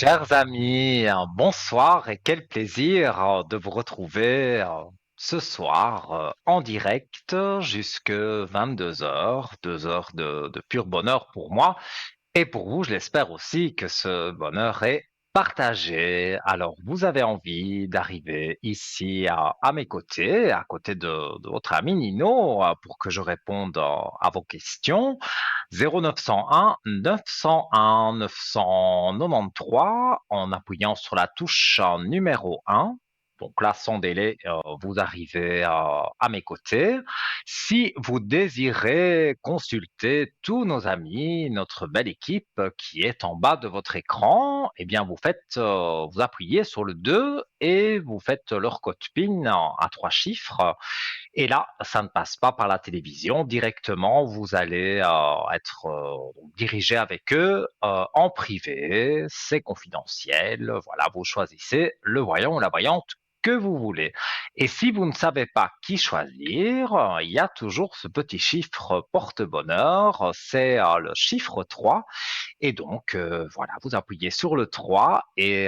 Chers amis, bonsoir et quel plaisir de vous retrouver ce soir en direct jusque 22 heures, 2 heures de pur bonheur pour moi et pour vous, je l'espère aussi que ce bonheur est partagé. Alors, vous avez envie d'arriver ici à mes côtés, à côté de votre ami Nino, pour que je réponde à vos questions. 0901 901 993 en appuyant sur la touche numéro 1. Donc là, sans délai, vous arrivez à mes côtés. Si vous désirez consulter tous nos amis, notre belle équipe qui est en bas de votre écran, eh bien vous appuyez sur le 2 et vous faites leur code PIN à 3 chiffres. Et là, ça ne passe pas par la télévision. Directement, vous allez être dirigé avec eux en privé. C'est confidentiel. Voilà, vous choisissez le voyant ou la voyante que vous voulez. Et si vous ne savez pas qui choisir, il y a toujours ce petit chiffre porte-bonheur. C'est le chiffre 3 et donc, voilà, vous appuyez sur le 3 et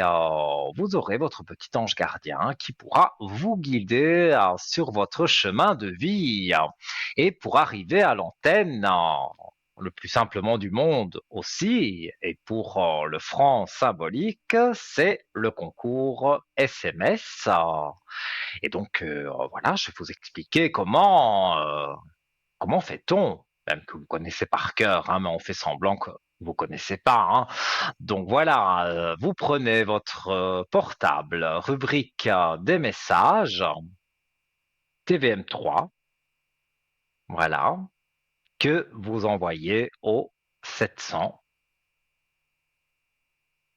vous aurez votre petit ange gardien qui pourra vous guider sur votre chemin de vie. Et pour arriver à l'antenne, le plus simplement du monde aussi, et pour le franc symbolique, c'est le concours SMS. Et donc, voilà, je vais vous expliquer comment fait-on, même que vous connaissez par cœur, hein, mais on fait semblant que vous connaissez pas, hein. Donc voilà, vous prenez votre portable, rubrique des messages, TVM3, voilà, que vous envoyez au 700.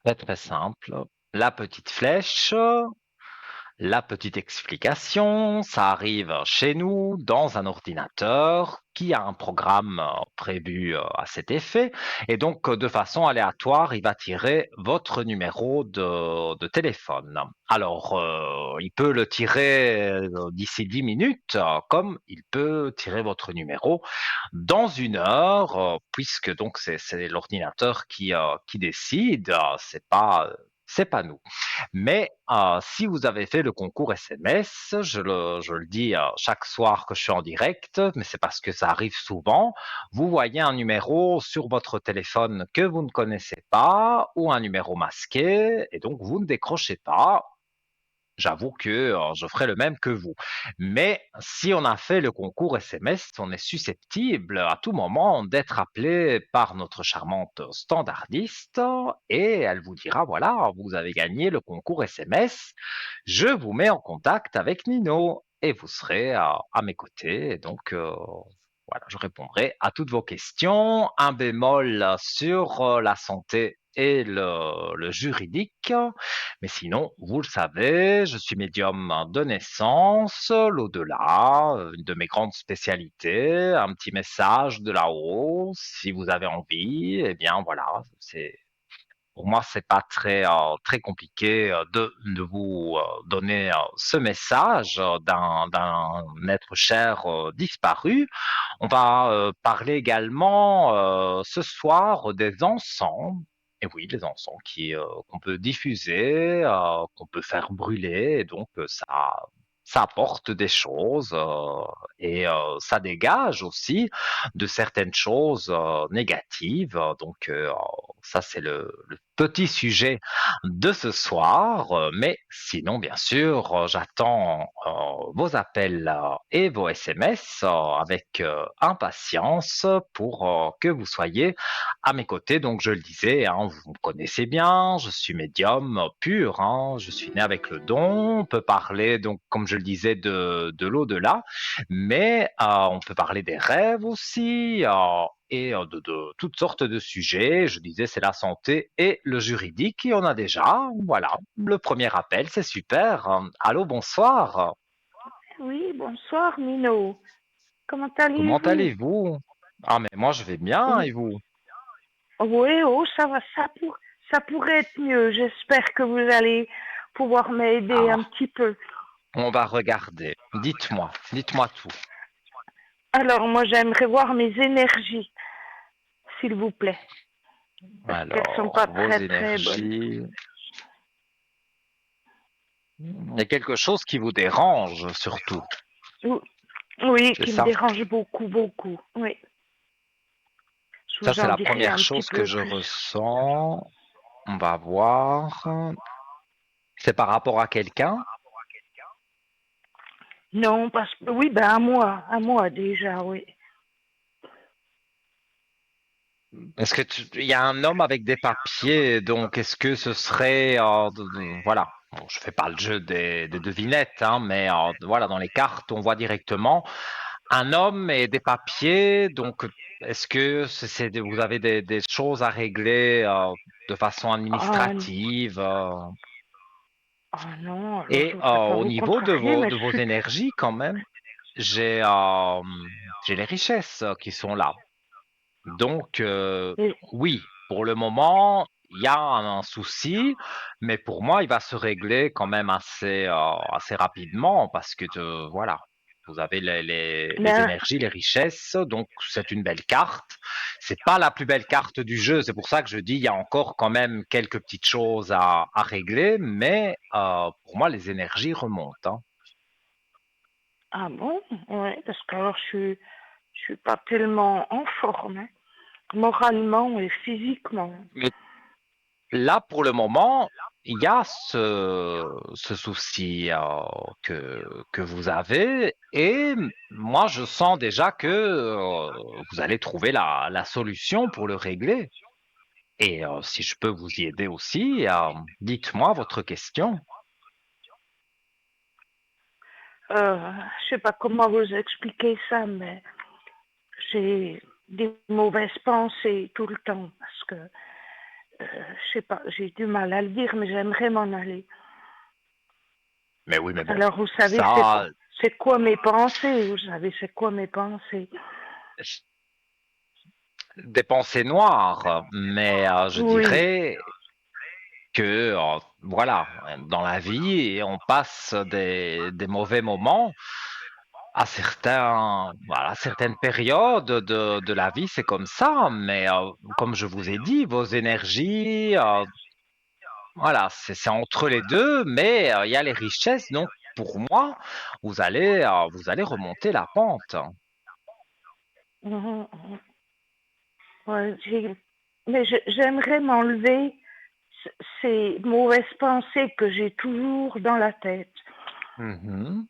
Très très simple. La petite flèche, la petite explication, ça arrive chez nous dans un ordinateur qui a un programme prévu à cet effet et donc de façon aléatoire, il va tirer votre numéro de téléphone. Alors, il peut le tirer d'ici 10 minutes, comme il peut tirer votre numéro dans 1 heure, puisque donc c'est l'ordinateur qui décide, c'est pas nous. Mais si vous avez fait le concours SMS, je le dis chaque soir que je suis en direct, mais c'est parce que ça arrive souvent, vous voyez un numéro sur votre téléphone que vous ne connaissez pas ou un numéro masqué et donc vous ne décrochez pas. J'avoue que je ferai le même que vous. Mais si on a fait le concours SMS, on est susceptible à tout moment d'être appelé par notre charmante standardiste et elle vous dira, voilà, vous avez gagné le concours SMS, je vous mets en contact avec Nino et vous serez à mes côtés. Et donc, voilà, je répondrai à toutes vos questions. Un bémol sur la santé et le juridique. Mais sinon, vous le savez, je suis médium de naissance, l'au-delà, une de mes grandes spécialités, un petit message de là-haut, si vous avez envie, eh bien voilà, c'est pour moi, c'est pas très compliqué de vous donner ce message d'un être cher disparu. On va parler également ce soir des encens. Et oui, les encens qu'on peut diffuser, qu'on peut faire brûler, et donc ça apporte des choses et ça dégage aussi de certaines choses négatives. Donc ça, c'est le petit sujet de ce soir. Mais sinon, bien sûr, j'attends vos appels et vos SMS avec impatience pour que vous soyez à mes côtés. Donc, je le disais, hein, vous me connaissez bien, je suis médium pur, hein, je suis né avec le don. On peut parler, donc, comme je le disais, de l'au-delà, mais on peut parler des rêves aussi. Et de toutes sortes de sujets. Je disais, c'est la santé et le juridique. Et on a déjà, voilà, le premier appel, c'est super. Allô, bonsoir. Oui, bonsoir Mino. Comment Comment allez-vous? allez-vous? Ah, mais moi, je vais bien, et vous? Oui, oh, ça va, ça pourrait être mieux. J'espère que vous allez pouvoir m'aider un Ah, petit peu. on va regarder. Dites-moi tout. Alors, moi, j'aimerais voir mes énergies, s'il vous plaît. parce qu'elles sont Alors, pas vos très très bonnes. énergies. Il y a quelque chose qui vous dérange surtout, Ou- Oui, c'est qui me ça? dérange beaucoup, beaucoup. Oui, je Ça, vous c'est en la dirai première un petit chose que peu je plus. ressens. On va voir. C'est par rapport à quelqu'un? Non, parce que oui, ben à moi déjà, oui. Est-ce que il y a un homme avec des papiers, donc est-ce que ce serait, voilà, bon, je fais pas le jeu des devinettes, hein, mais voilà, dans les cartes, on voit directement un homme et des papiers, donc est-ce que vous avez des choses à régler de façon Oh, administrative oh non, alors je et voudrais pas au vous niveau contrarier, mais de je vos suis. énergies quand même, j'ai j'ai les richesses qui sont là. Donc, Mais- oui, pour le moment, il y a un souci, mais pour moi, il va se régler quand même assez rapidement parce que, voilà, vous avez les mais, énergies, les richesses, donc c'est une belle carte. C'est pas la plus belle carte du jeu, c'est pour ça que je dis il y a encore quand même quelques petites choses à régler, mais pour moi, les énergies remontent, hein. ah bon? Ouais, parce que alors je suis pas tellement en forme, hein, moralement et physiquement. Là, pour le moment, il y a ce souci que vous avez et moi, je sens déjà que vous allez trouver la solution pour le régler. Et si je peux vous y aider aussi, dites-moi votre question. Je sais pas comment vous expliquer ça, mais j'ai des mauvaises pensées tout le temps parce que je sais pas, j'ai du mal à le dire, mais j'aimerais m'en aller. Mais oui, mais bon, Alors vous savez ça, c'est quoi mes pensées, vous savez c'est quoi mes pensées. des pensées noires, mais je Oui, dirais que, voilà, dans la vie, on passe des mauvais moments à voilà, certaines périodes de la vie, c'est comme ça, mais comme je vous ai dit, vos énergies, voilà, c'est entre les deux, mais il y a les richesses, donc pour moi, vous allez remonter la pente. mhm, mhm. Ouais, mais j'aimerais m'enlever ces mauvaises pensées que j'ai toujours dans la tête. Mhm.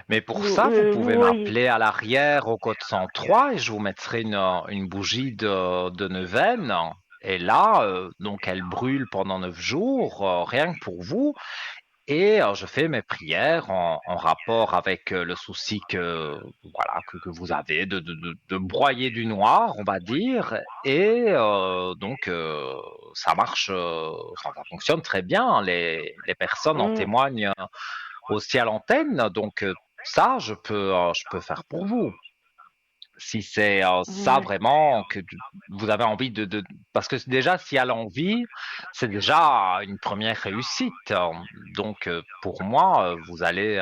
Mais pour ça, vous Vous pouvez voyez. m'appeler à l'arrière au code 103 et je vous mettrai une bougie de neuvaine. Et là, donc elle brûle pendant 9 jours, rien que pour vous. Et je fais mes prières en rapport avec le souci voilà, que vous avez de broyer du noir, on va dire. Et donc, ça marche, enfin, ça fonctionne très bien. Les personnes en Mm, témoignent aussi à l'antenne. Donc, ça, je peux faire pour vous. Si c'est ça ouais. vraiment vous avez envie parce que déjà, si elle a envie, c'est déjà une première réussite. Donc, pour moi, vous allez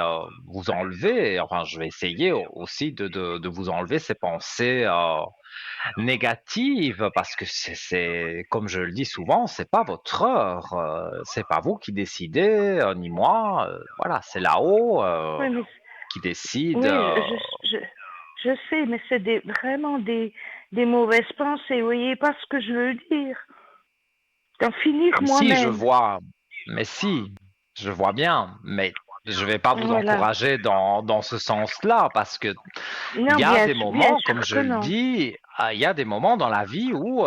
vous enlever. Enfin, je vais essayer aussi de vous enlever ces pensées négatives parce que comme je le dis souvent, c'est pas votre heure. C'est pas vous qui décidez, ni moi. Voilà, c'est là-haut Oui, mais qui décide. oui, je sais, mais c'est vraiment des mauvaises pensées. Vous voyez pas ce que je veux dire. D'en finir Mais si, je moi-même. vois, mais si, je vois bien, mais je vais pas vous Voilà. encourager dans ce sens-là parce que il Non, y a des bien moments, comme sûr je que le non. dis, il y a des moments dans la vie où,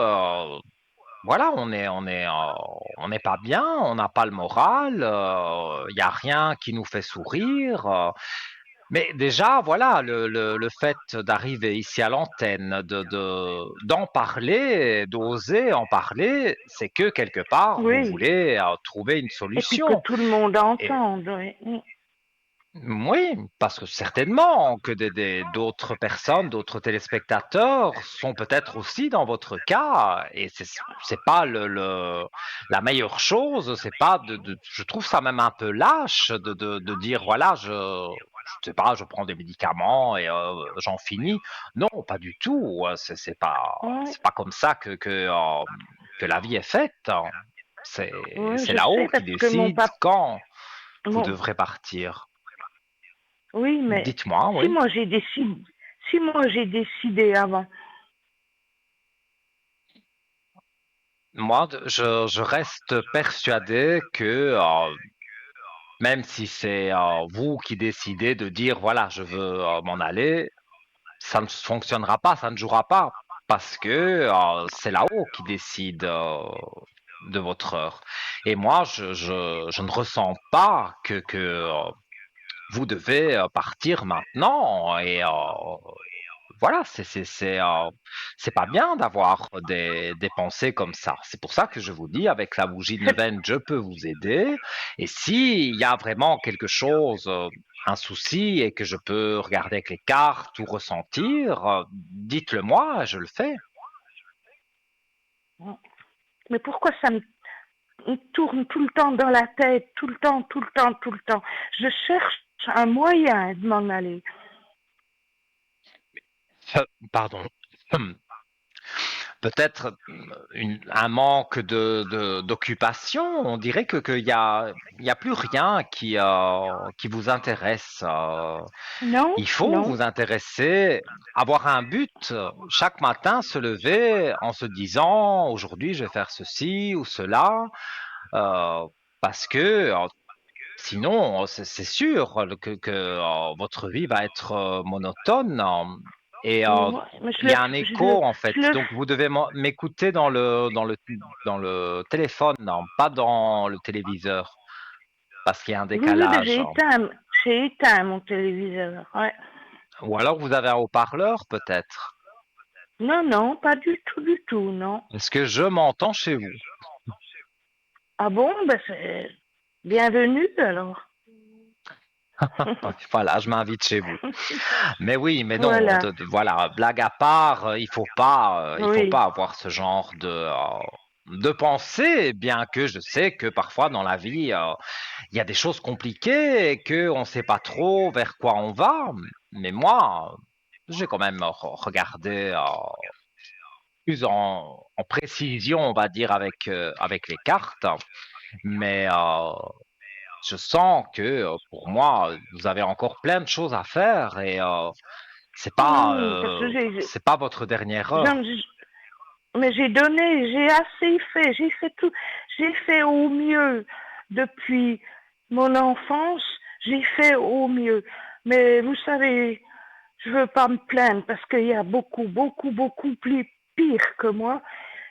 voilà, on n'est pas bien, on n'a pas le moral, il y a rien qui nous fait sourire. Mais déjà, voilà, le fait d'arriver ici à l'antenne, d'en parler, d'oser en parler, c'est que quelque part, vous Oui. voulez trouver une Et puis que solution. tout le monde Et entende. Oui. Mm. oui, parce que certainement que d'autres personnes, d'autres téléspectateurs sont peut-être aussi dans votre cas, et c'est pas la meilleure chose, c'est pas je trouve ça même un peu lâche de dire voilà, je sais pas, je prends des médicaments et j'en finis. Non, pas du tout. C'est Ouais. pas comme ça que que la vie est faite, hein. C'est je là-haut sais qui parce que mon décide papa, quand vous mon, devrez partir. oui, mais Dites-moi, si oui. moi j'ai décidé, si moi j'ai décidé avant, Moi, je reste persuadé que même si c'est vous qui décidez de dire, voilà, je veux m'en aller, ça ne fonctionnera pas, ça ne jouera pas, parce que c'est là-haut qui décide de votre heure. Et moi, je ne ressens pas que vous devez partir maintenant. Et voilà, c'est pas bien d'avoir des pensées comme ça. C'est pour ça que je vous dis, avec la bougie de c'est neuvaine, je peux vous aider. Et s'il y a vraiment quelque chose, un souci, et que je peux regarder avec les cartes ou ressentir, dites-le moi, je le fais. mais pourquoi ça me tourne tout le temps dans la tête, tout le temps, tout le temps, tout le temps. Je cherche un moyen de m'en aller. Pardon. Peut-être un manque d'occupation. On dirait qu'il y a plus rien qui vous intéresse. Non, Il faut non. vous intéresser, avoir un but. Chaque matin, se lever en se disant, aujourd'hui, je vais faire ceci ou cela, euh, parce que sinon, c'est sûr que votre vie va être monotone. Et Mais il y a un écho en fait. je le, Donc vous devez m'écouter dans le téléphone, non, pas dans le téléviseur, parce qu'il y a un oui, oui, mais décalage. j'ai éteint mon téléviseur. Ouais. Ou alors vous avez un haut-parleur peut-être. Non, non, pas du tout, non. Est-ce que je m'entends chez vous? Ah bon, ben c'est bienvenue alors. Voilà, je m'invite chez vous. Mais oui, mais non, Voilà, voilà, blague à part, il faut oui. pas avoir ce genre de pensée, bien que je sais que parfois dans la vie, il y a des choses compliquées et qu'on ne sait pas trop vers quoi on va. Mais moi, j'ai quand même regardé plus en précision, on va dire, avec les cartes. Mais je sens que pour moi, vous avez encore plein de choses à faire et Parce que c'est pas votre dernière j'en- heure. mais j'ai donné, j'ai assez fait, j'ai fait tout, j'ai fait au mieux depuis mon enfance, j'ai fait au mieux. Mais vous savez, je veux pas me plaindre parce qu'il y a beaucoup, beaucoup, beaucoup plus pire que moi.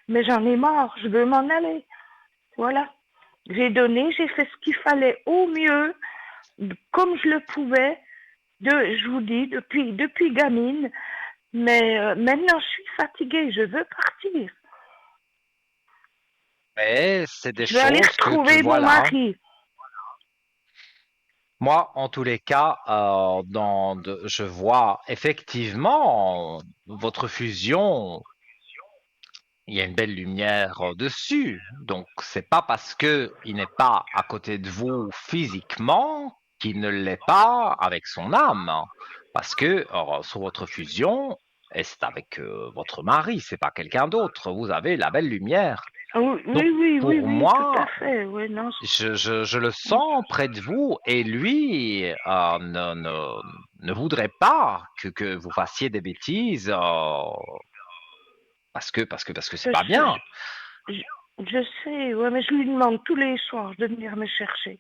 Mais j'en ai marre, je veux m'en aller. Voilà. J'ai donné, j'ai fait ce qu'il fallait au mieux, comme je le pouvais. Je vous dis, depuis gamine. Mais maintenant, je suis fatiguée, je veux partir. Mais c'est des Je vais aller choses que retrouver mon voilà. mari. Moi, en tous les cas, je vois effectivement votre fusion. Il y a une belle lumière dessus. Donc, c'est pas parce que il n'est pas à côté de vous physiquement qu'il ne l'est pas avec son âme. Parce que sur votre fusion, et c'est avec votre mari, c'est pas quelqu'un d'autre. Vous avez la belle lumière. Oui, Donc, oui, oui, oui, pour oui, tout à moi, fait. Oui, non. je le sens près de vous et lui ne voudrait pas que vous fassiez des bêtises parce que c'est Je, pas bien. je, je sais, ouais, mais je lui demande tous les soirs de venir me chercher.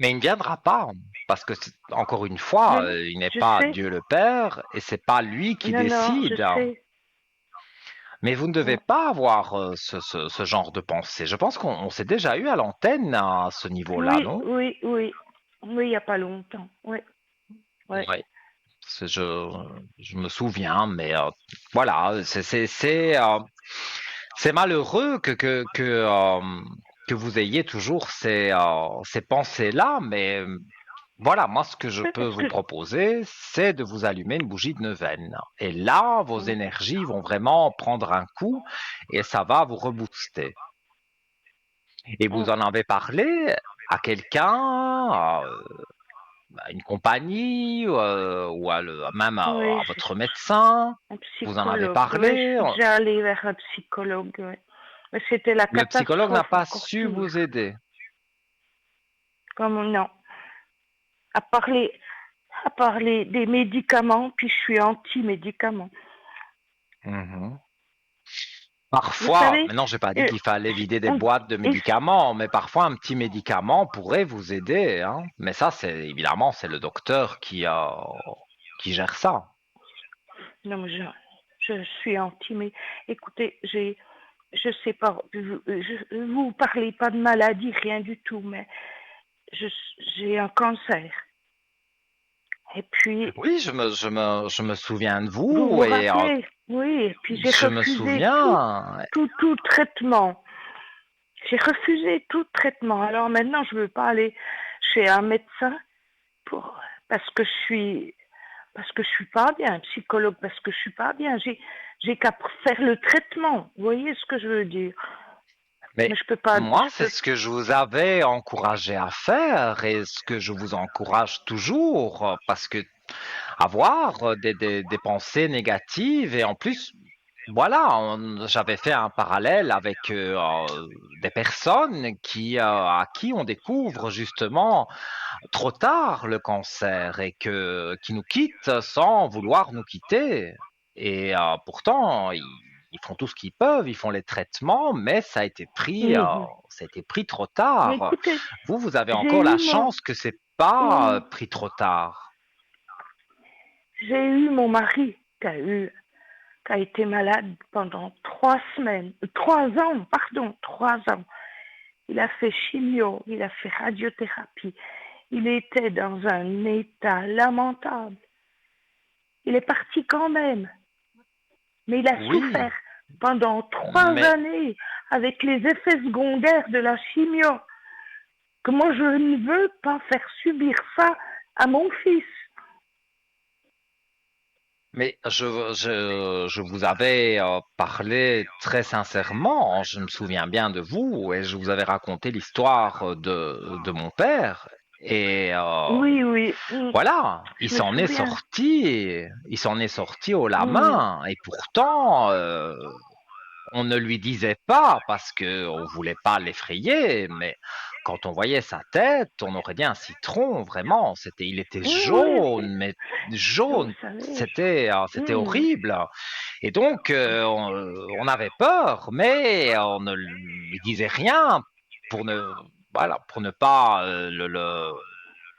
Mais il ne viendra pas parce que encore une fois, Non, non, il n'est je pas sais. Dieu le Père et c'est pas lui qui Non, non, je décide. sais. Mais vous ne devez pas avoir ce genre de pensée. Je pense qu'on s'est déjà eu à l'antenne à ce niveau-là, Oui, non? oui, oui. Oui, il n'y a pas longtemps. Oui, oui. Oui. Je me souviens, mais voilà, c'est malheureux que vous ayez toujours ces pensées-là, mais voilà, moi, ce que je C'est peux parce vous que proposer, c'est de vous allumer une bougie de neuvaine. Et là, vos énergies vont vraiment prendre un coup et ça va vous rebooster. Et vous en avez parlé à quelqu'un, à une compagnie ou même Oui, à votre médecin? un Vous en avez psychologue. Oui, je parlé? suis déjà allée vers un psychologue. Oui. Mais c'était la Le psychologue n'a catastrophe pas encore su pire. vous aider. Comme non, à parler, à parler des médicaments, puis je suis anti-médicaments. Mhm. Vous Parfois, savez, maintenant, j'ai pas dit euh, qu'il fallait vider des on, boîtes de et- médicaments, mais parfois un petit médicament pourrait vous aider, hein. Mais ça, c'est évidemment, c'est le docteur qui gère ça. non, mais je suis anti, mais écoutez, je sais pas, vous parlez pas de maladie, rien du tout, mais je, j'ai un cancer. Et puis, Oui, je me souviens de vous vous vous et rappelez, oui, et puis j'ai je me refusé tout, souviens. tout traitement. J'ai refusé tout traitement. Alors maintenant, je veux pas aller chez un médecin pour, parce que je suis pas bien, un psychologue parce que je suis pas bien. J'ai qu'à faire le traitement. Vous voyez ce que je veux dire? Mais Mais je peux pas, moi, je c'est peux, ce que je vous avais encouragé à faire et ce que je vous encourage toujours, parce que avoir des pensées négatives et en plus, voilà, j'avais fait un parallèle avec des personnes à qui on découvre justement trop tard le cancer et qui nous quittent sans vouloir nous quitter. Et pourtant, ils font tout ce qu'ils peuvent, ils font les traitements, mais Mhm. ça a été pris trop Mais tard. écoutez, Vous, vous avez j'ai encore la eu mon, chance que c'est pas oui, pris trop tard. j'ai eu mon mari qui a été malade pendant 3 semaines, 3 ans, pardon, 3 ans. Il a fait chimio, il a fait radiothérapie. Il était dans un état lamentable. Il est parti quand même, mais il a Oui, souffert pendant trois mais années avec les effets secondaires de la chimio. Que moi, je ne veux pas faire subir ça à mon fils. je vous avais parlé très sincèrement, je me souviens bien de vous, et je vous avais raconté l'histoire de mon père. Et Oui, oui, voilà, je me souviens. il s'en est sorti haut la Mhm. main. Et pourtant, on ne lui disait pas parce que on voulait pas l'effrayer, mais quand on voyait sa tête, on aurait dit un citron, vraiment. Il était Oui, oui, jaune, oui. mais Vous jaune. savez. C'était Mhm. horrible. Et donc, on avait peur, mais on ne lui disait rien pour ne, voilà, pour ne pas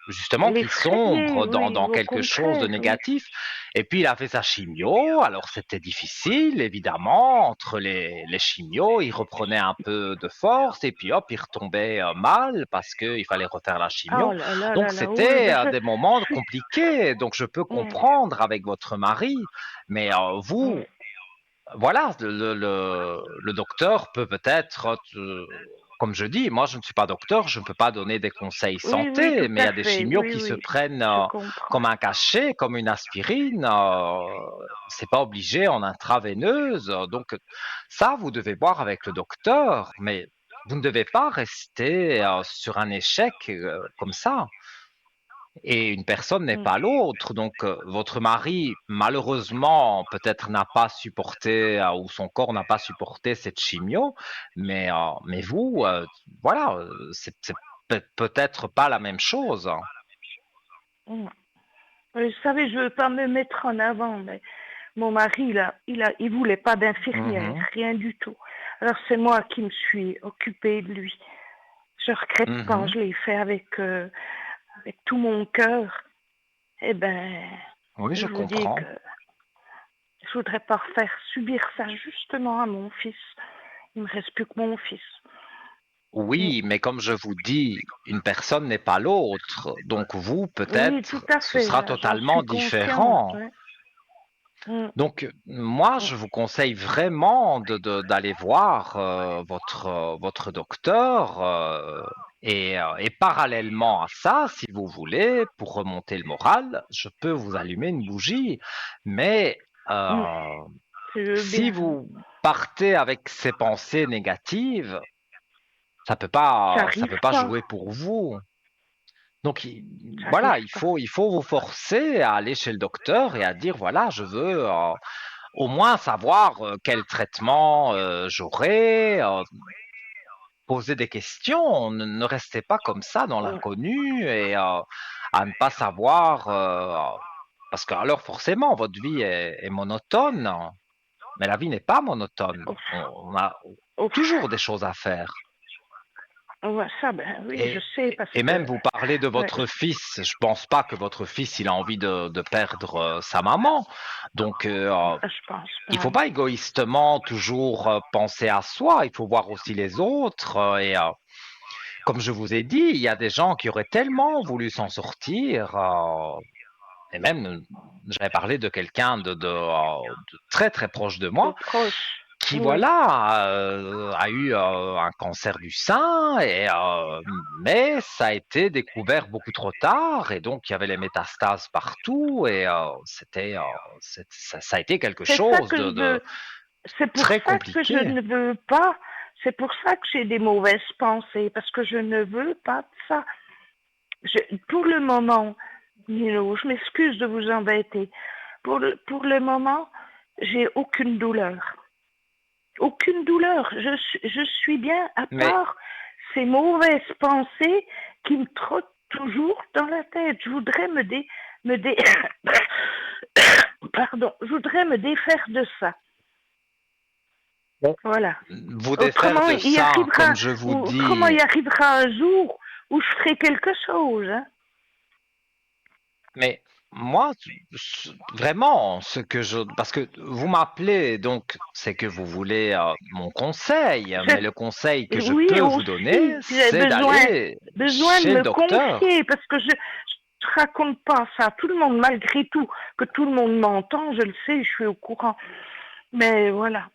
justement qu'il L'effrayer, sombre oui, dans au quelque chose de contraire, oui. négatif. Et puis il a fait sa chimio, alors c'était difficile, évidemment, entre les chimios, il reprenait un peu de force, et puis hop, il retombait mal parce qu'il fallait refaire la Oh chimio. là là Donc là, oui, c'était ben des moments je suis... compliqués, donc je peux Mm, comprendre avec votre mari, mais mm. vous, voilà, le docteur peut-être, comme je dis, moi je ne suis pas docteur, je ne peux pas donner des conseils Oui, oui, santé, tout mais il y à a des fait, chimios oui, qui se oui, prennent je comprends. comme un cachet, comme une aspirine. C'est pas obligé en intraveineuse. Donc ça, vous devez voir avec le docteur, mais vous ne devez pas rester sur un échec comme ça. Et une personne n'est Mm. pas l'autre. Donc, votre mari, malheureusement, peut-être n'a pas supporté, ou son corps n'a pas supporté cette chimio, mais vous, voilà, c'est peut-être pas la même chose. Mm. Vous savez, je veux pas me mettre en avant, mais mon mari, il voulait pas d'infirmière, Mhm, rien du tout. Alors c'est moi qui me suis occupée de lui. Je regrette pas, mhm. je l'ai fait avec tout mon cœur. Eh ben, Oui, je je vous dis comprends. que je voudrais pas faire subir ça justement à mon fils. Il me reste plus que mon fils. Mm. Oui, mais comme je vous dis, une personne n'est pas l'autre. Donc, vous, Oui, tout peut-être, à ce fait, sera là, j'en suis totalement consciente. différent. Ouais. Mm, Donc, moi, mm, je vous conseille vraiment d'aller voir votre docteur et parallèlement à ça, si vous voulez, pour remonter le moral, je peux vous allumer une bougie. Mais mm. euh, Je veux si bien. vous partez avec ces pensées négatives, ça J'arrive peut pas pas. jouer pour vous. Donc J'arrive voilà, il pas. faut il faut vous forcer à aller chez le docteur et à dire: «Voilà, je veux, au moins savoir, quel traitement, j'aurai», poser des questions. Ne restez pas comme ça dans Ouais. l'inconnu et à ne pas savoir, parce que alors forcément votre vie est monotone, mais la vie n'est pas monotone. Ouf, On a ouf. toujours des choses à faire. Ouais, ça, ben oui, je Et sais parce et que même vous parlez de ouais, votre fils, je pense pas que votre fils, il a envie de perdre, sa maman. Donc je pense il pas. faut pas égoïstement toujours, penser à soi, il faut voir aussi les autres, et comme je vous ai dit, il y a des gens qui auraient tellement voulu s'en sortir, et même, j'avais parlé de quelqu'un de très, très proche de De moi proche. qui Oui. voilà, a eu, un cancer du sein et mais ça a été découvert beaucoup trop tard et donc il y avait les métastases partout et c'était, ça a été quelque C'est ça chose que je de veux. C'est pour très ça que je compliqué. ne veux pas. C'est pour ça que j'ai des mauvaises pensées parce que je ne veux pas de ça. Pour le moment, Nino, je m'excuse de vous embêter. Pour le moment, j'ai aucune douleur. Aucune douleur. Je suis bien à Mais part ces mauvaises pensées qui me trottent toujours dans la tête. Je voudrais me dé... Pardon, je voudrais me défaire de ça. bon, Voilà. vous défaire Autrement, de il ça, arrivera, comme je vous autrement, dis. il arrivera un jour où je ferai quelque chose. Hein. Mais moi, vraiment, ce que je, parce que vous m'appelez, donc c'est que vous voulez mon conseil, mais le conseil que je Oui, peux vous donner, aussi, j'ai c'est d'aller besoin de chez le me docteur. confier parce que je raconte pas ça. Tout le monde, malgré tout, que tout le monde m'entend, je le sais, je suis au courant. Mais voilà.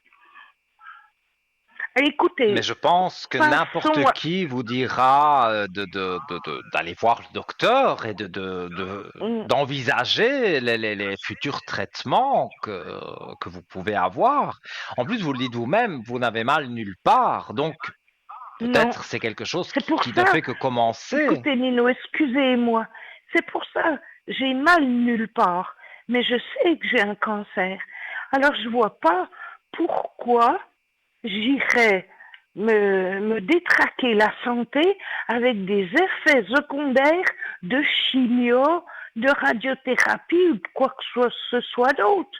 Mais Écoutez, je pense que n'importe passons. qui vous dira d'aller voir le docteur et Mm, d'envisager les futurs traitements que vous pouvez avoir. En plus, vous le dites vous-même, vous n'avez mal nulle part, donc non, peut-être c'est quelque chose c'est pour qui ne ça. fait que commencer. Écoutez, Nino, excusez-moi. C'est pour ça. J'ai mal nulle part. Mais je sais que j'ai un cancer. Alors, je vois pas pourquoi j'irais me détraquer la santé avec des effets secondaires de chimio, de radiothérapie ou de quoi que ce soit d'autre.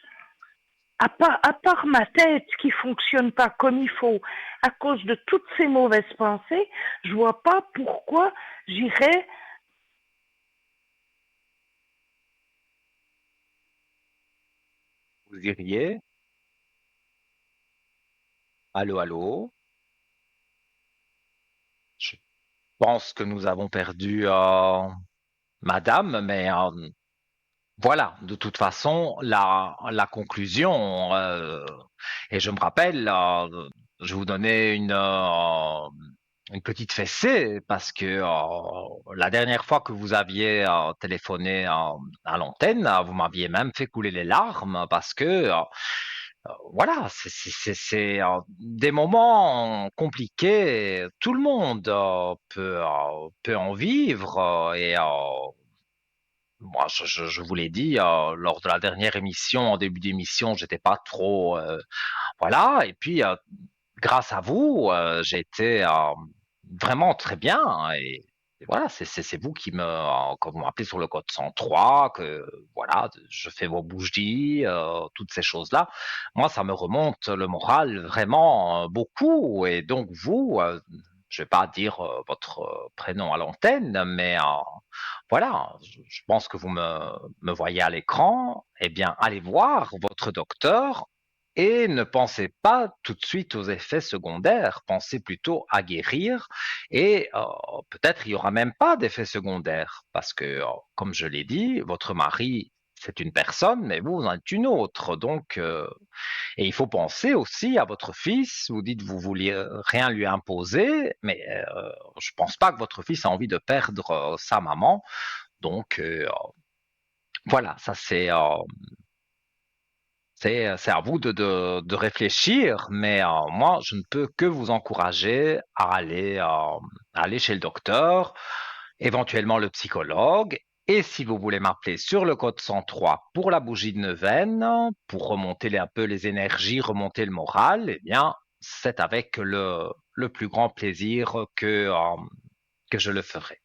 À part ma tête qui fonctionne pas comme il faut, à cause de toutes ces mauvaises pensées, je vois pas pourquoi j'irais. Vous iriez, allô, allô, je pense que nous avons perdu madame, mais voilà, de toute façon, la conclusion, et je me rappelle, je vais vous donner une petite fessée parce que la dernière fois que vous aviez téléphoné à l'antenne, vous m'aviez même fait couler les larmes parce que voilà, c'est des moments compliqués. Tout le monde peut en vivre et moi, je vous l'ai dit, lors de la dernière émission, en début d'émission, j'étais pas trop, voilà. Et puis, grâce à vous, j'ai été vraiment très bien. Et voilà, c'est vous qui me, quand vous m'appelez sur le code 103, que voilà, je fais vos bougies, toutes ces choses-là. Moi, ça me remonte le moral vraiment beaucoup. Et donc vous, je vais pas dire votre prénom à l'antenne, mais voilà, je pense que vous me voyez à l'écran. Eh bien, allez voir votre docteur et ne pensez pas tout de suite aux effets secondaires. Pensez plutôt à guérir et peut-être il y aura même pas d'effets secondaires parce que, comme je l'ai dit, votre mari c'est une personne, mais vous en êtes une autre. Donc, et il faut penser aussi à votre fils. Vous dites que vous vouliez rien lui imposer, mais je pense pas que votre fils a envie de perdre sa maman. Donc voilà, ça c'est à vous de réfléchir, mais moi je ne peux que vous encourager à aller chez le docteur éventuellement le psychologue. Et si vous voulez m'appeler sur le code 103 pour la bougie de neuvaine, pour remonter un peu les énergies, remonter le moral, eh bien, c'est avec le plus grand plaisir que je le ferai.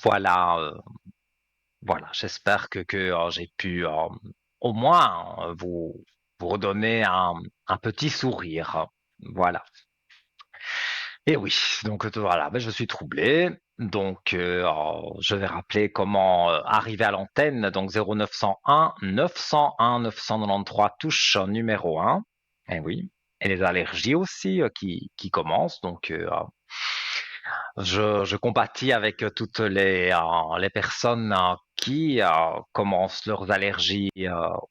Voilà, voilà, j'espère que j'ai pu au moins vous redonner un petit sourire. Voilà. Et oui, donc voilà, ben, je suis troublé. Donc, je vais rappeler comment arriver à l'antenne. Donc 0901 901 993 touche numéro 1. Et oui. Et les allergies aussi qui commencent. Donc, je compatis avec toutes les personnes qui commencent leurs allergies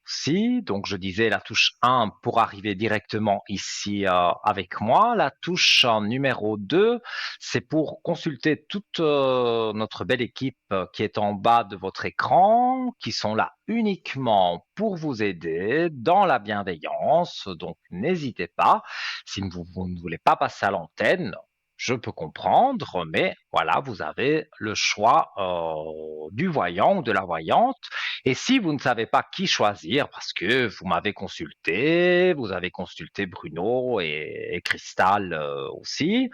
aussi. Donc, je disais la touche 1 pour arriver directement ici avec moi. La touche numéro 2, c'est pour consulter toute notre belle équipe qui est en bas de votre écran, qui sont là uniquement pour vous aider dans la bienveillance. Donc, n'hésitez pas. Si vous ne voulez pas passer à l'antenne, je peux comprendre, mais voilà, vous avez le choix du voyant ou de la voyante. Et si vous ne savez pas qui choisir, parce que vous m'avez consulté, vous avez consulté Bruno et Cristal aussi,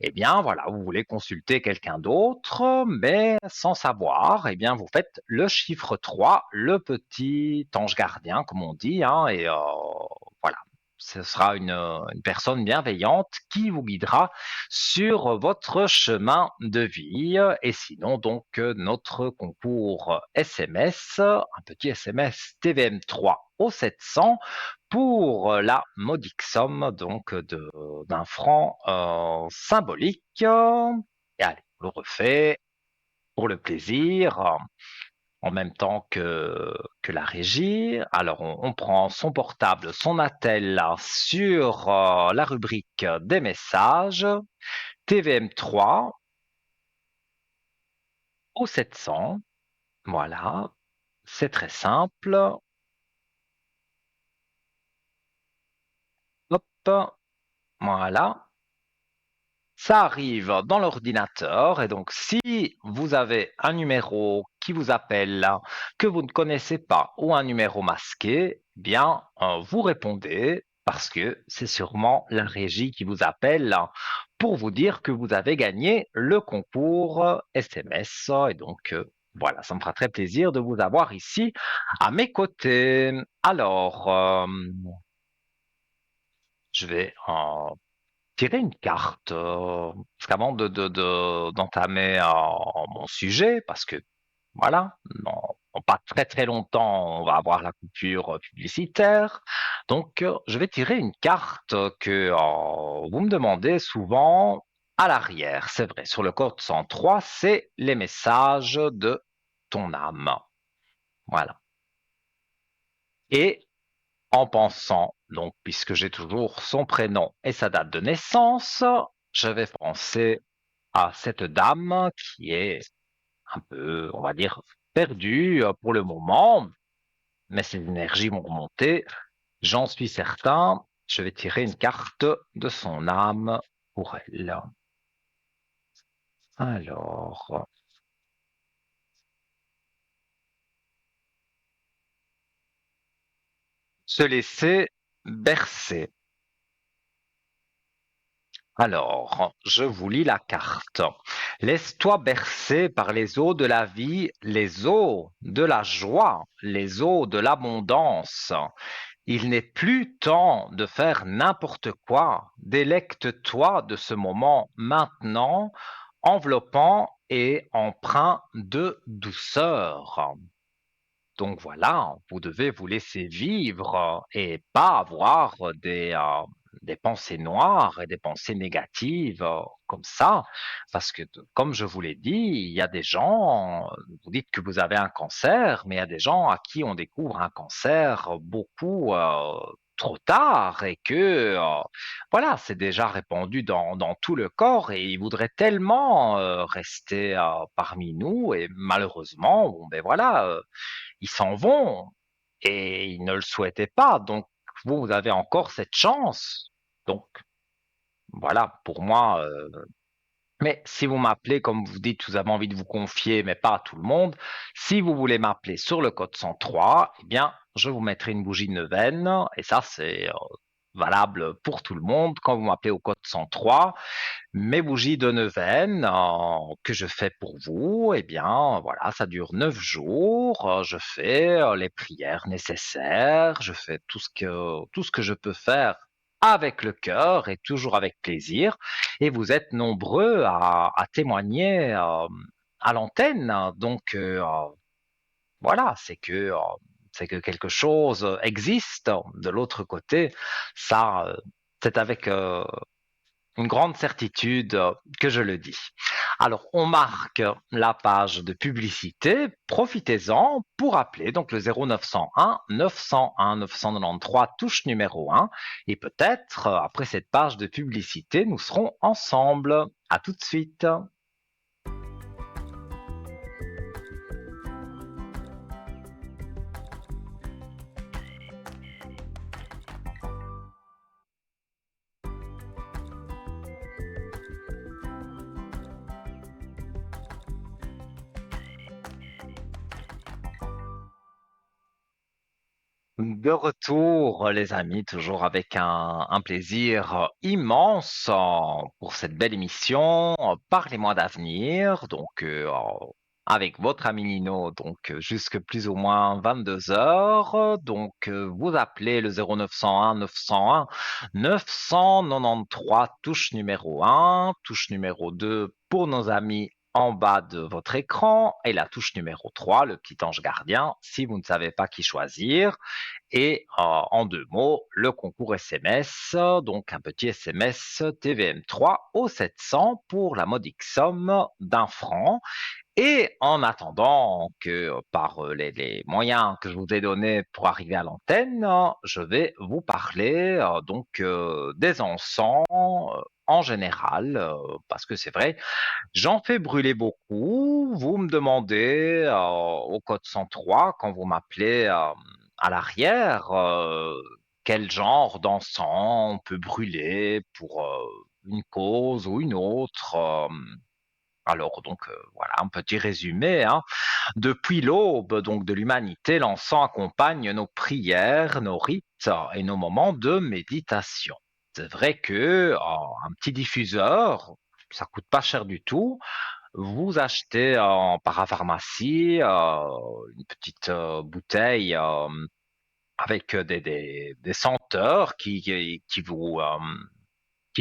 eh bien voilà, vous voulez consulter quelqu'un d'autre, mais sans savoir, eh bien vous faites le chiffre 3, le petit ange gardien, comme on dit, hein, et voilà. Ce sera une personne bienveillante qui vous guidera sur votre chemin de vie. Et sinon, donc, notre concours SMS, un petit SMS TVM3 au 700 pour la modique somme donc d'un franc symbolique. Et allez, on le refait pour le plaisir en même temps que la régie. Alors, on prend son portable, son attel là, sur la rubrique des messages, TVM3 au 700. Voilà, c'est très simple. Hop, voilà. Ça arrive dans l'ordinateur et donc si vous avez un numéro qui vous appelle que vous ne connaissez pas ou un numéro masqué, eh bien vous répondez parce que c'est sûrement la régie qui vous appelle pour vous dire que vous avez gagné le concours SMS et donc voilà, ça me fera très plaisir de vous avoir ici à mes côtés. Alors, je vais tirer une carte, parce qu'avant d'entamer mon sujet, parce que voilà, dans pas très très longtemps, on va avoir la coupure publicitaire. Donc, je vais tirer une carte que vous me demandez souvent à l'arrière. C'est vrai, sur le code 103, c'est les messages de ton âme. Voilà. Et en pensant, donc, puisque j'ai toujours son prénom et sa date de naissance, je vais penser à cette dame qui est un peu, on va dire, perdue pour le moment, mais ses énergies vont remonter, j'en suis certain. Je vais tirer une carte de son âme pour elle. Alors, se laisser bercer. Alors, je vous lis la carte. Laisse-toi bercer par les eaux de la vie, les eaux de la joie, les eaux de l'abondance. Il n'est plus temps de faire n'importe quoi. Délecte-toi de ce moment maintenant, enveloppant et empreint de douceur. Donc voilà, vous devez vous laisser vivre et pas avoir des pensées noires et des pensées négatives comme ça. Parce que, comme je vous l'ai dit, il y a des gens, vous dites que vous avez un cancer, mais il y a des gens à qui on découvre un cancer beaucoup trop tard et que, voilà, c'est déjà répandu dans tout le corps et ils voudraient tellement rester parmi nous et malheureusement, bon, ben voilà. Ils s'en vont et ils ne le souhaitaient pas. Donc, vous avez encore cette chance. Donc, voilà, pour moi, Mais si vous m'appelez, comme vous dites, vous avez envie de vous confier, mais pas à tout le monde, si vous voulez m'appeler sur le code 103, eh bien, je vous mettrai une bougie de neuvaine, et ça, c'est valable pour tout le monde. Quand vous m'appelez au code 103, mes bougies de neuvaine que je fais pour vous, eh bien, voilà, ça dure 9 jours. Je fais les prières nécessaires, je fais tout ce que je peux faire avec le cœur et toujours avec plaisir. Et vous êtes nombreux à témoigner à l'antenne. Donc, voilà, c'est que quelque chose existe de l'autre côté. Ça, c'est avec une grande certitude que je le dis. Alors, on marque la page de publicité. Profitez-en pour appeler donc le 0901 901 993 touche numéro 1. Et peut-être, après cette page de publicité, nous serons ensemble. À tout de suite. De retour, les amis, toujours avec un plaisir immense pour cette belle émission. Parlez-moi d'avenir, donc avec votre ami Nino, donc jusque plus ou moins 22 heures. Donc vous appelez le 0901 901 993 touche numéro 1, touche numéro 2 pour nos amis en bas de votre écran et la touche numéro 3, le petit ange gardien, si vous ne savez pas qui choisir. Et en 2 mots, le concours SMS, donc un petit SMS TVM3 au 700 pour la modique somme d'1 franc. Et en attendant que par les moyens que je vous ai donnés pour arriver à l'antenne, je vais vous parler donc des encens en général, parce que c'est vrai, j'en fais brûler beaucoup. Vous me demandez au code 103 quand vous m'appelez à l'arrière quel genre d'encens on peut brûler pour une cause ou une autre. Alors donc voilà un petit résumé, hein. Depuis l'aube donc de l'humanité, l'encens accompagne nos prières, nos rites et nos moments de méditation. C'est vrai que un petit diffuseur, ça coûte pas cher du tout. Vous achetez en parapharmacie une petite bouteille avec des senteurs qui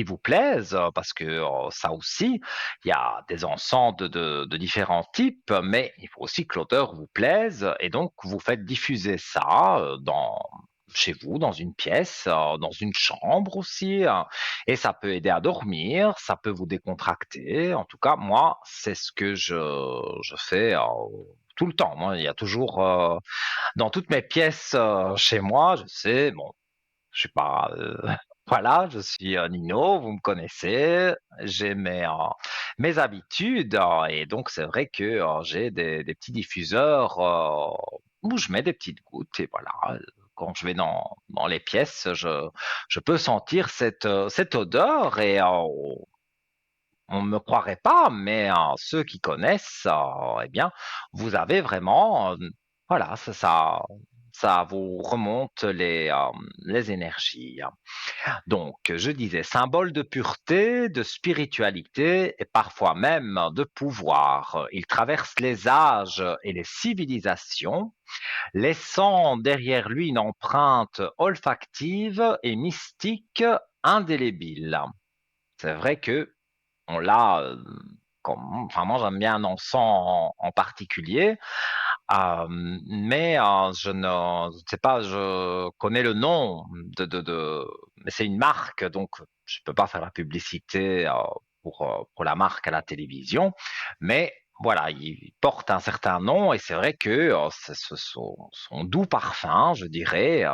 vous plaisent, parce que ça aussi, il y a des encens de différents types, mais il faut aussi que l'odeur vous plaise, et donc vous faites diffuser ça chez vous, dans une pièce, dans une chambre aussi, et ça peut aider à dormir, ça peut vous décontracter. En tout cas, moi, c'est ce que je fais tout le temps. Moi, il y a toujours dans toutes mes pièces chez moi, je sais, bon, je suis pas, voilà, je suis Nino, vous me connaissez, j'ai mes habitudes, et donc c'est vrai que j'ai des petits diffuseurs où je mets des petites gouttes, et voilà, quand je vais dans les pièces, je peux sentir cette odeur, et on ne me croirait pas, mais ceux qui connaissent, eh bien, vous avez vraiment, voilà, ça vous remonte les énergies. Donc, je disais, symbole de pureté, de spiritualité et parfois même de pouvoir. Il traverse les âges et les civilisations, laissant derrière lui une empreinte olfactive et mystique indélébile. C'est vrai que on l'a, enfin moi j'aime bien un encens en particulier, mais je ne sais pas, je connais le nom mais c'est une marque, donc je peux pas faire la publicité pour la marque à la télévision, mais voilà, il porte un certain nom, et c'est vrai que son doux parfum, je dirais,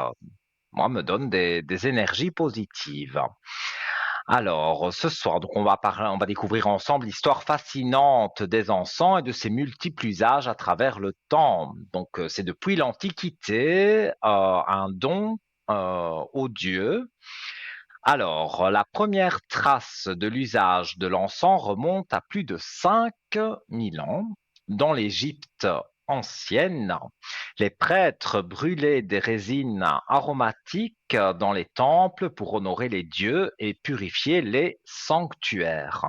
moi me donne des énergies positives. Alors, ce soir, donc on va découvrir ensemble l'histoire fascinante des encens et de ses multiples usages à travers le temps. Donc, c'est depuis l'Antiquité un don aux dieux, Alors, la première trace de l'usage de l'encens remonte à plus de 5000 ans. Dans l'Égypte ancienne, les prêtres brûlaient des résines aromatiques dans les temples pour honorer les dieux et purifier les sanctuaires.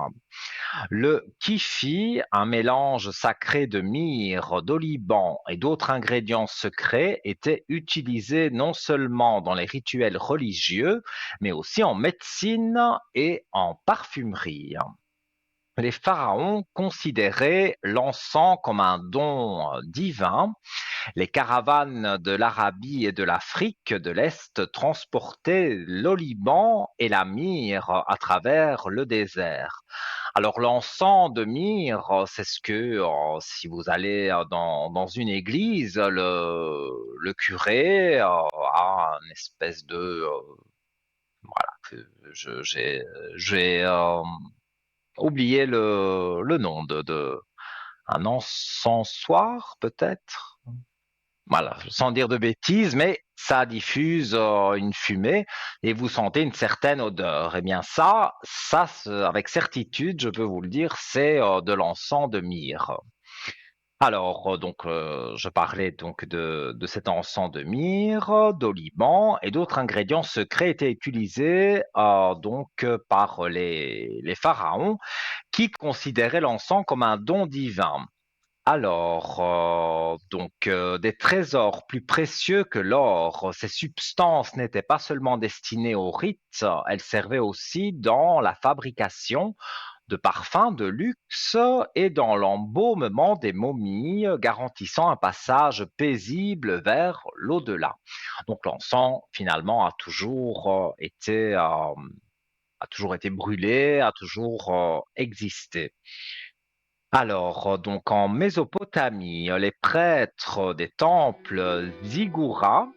Le kifi, un mélange sacré de myrrhe, d'oliban et d'autres ingrédients secrets, était utilisé non seulement dans les rituels religieux, mais aussi en médecine et en parfumerie. Les pharaons considéraient l'encens comme un don divin. Les caravanes de l'Arabie et de l'Afrique de l'Est transportaient l'oliban et la myrrhe à travers le désert. Alors l'encens de myrrhe, c'est ce que si vous allez dans une église, le curé a une espèce de voilà, j'ai oublié le nom de un encensoir peut-être. Voilà, sans dire de bêtises, mais ça diffuse une fumée et vous sentez une certaine odeur. Eh bien avec certitude, je peux vous le dire, c'est de l'encens de myrrhe. Alors, je parlais donc de cet encens de myrrhe, d'oliban et d'autres ingrédients secrets étaient utilisés par les pharaons qui considéraient l'encens comme un don divin. Alors, des trésors plus précieux que l'or, ces substances n'étaient pas seulement destinées aux rites, elles servaient aussi dans la fabrication de parfums de luxe et dans l'embaumement des momies, garantissant un passage paisible vers l'au-delà. Donc l'encens, finalement, a toujours été brûlé, a toujours existé. Alors, en Mésopotamie, les prêtres des temples ziggourats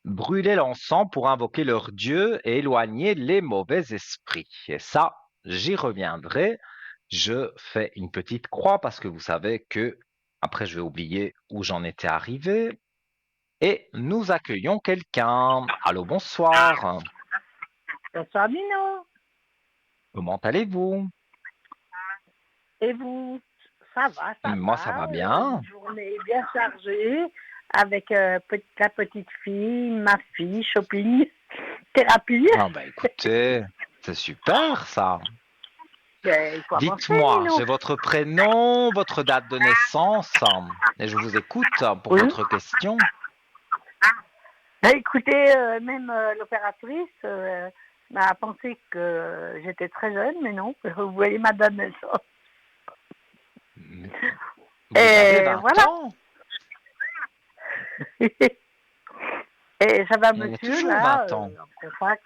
brûlaient l'encens pour invoquer leur dieu et éloigner les mauvais esprits. Et ça, j'y reviendrai. Je fais une petite croix parce que vous savez que après je vais oublier où j'en étais arrivé. Et nous accueillons quelqu'un. Allô, bonsoir. Bonsoir Nino. Comment allez-vous? Et vous? Ça Moi, ça va. va bien. Une journée bien chargée avec la petite fille, ma fille, shopping, thérapie. Ah bah écoutez, c'est super ça. Ben, il faut avancer, Dites-moi, Nino. j'ai votre prénom, votre date de naissance, et je vous écoute pour Oui. votre question. Ben, écoutez, même l'opératrice m'a pensé que j'étais très jeune, mais non. Vous voyez ma date de naissance. Vous avez Et 20 voilà. ans? Et j'avais un Vous avez monsieur toujours là, 20 ans. en contact,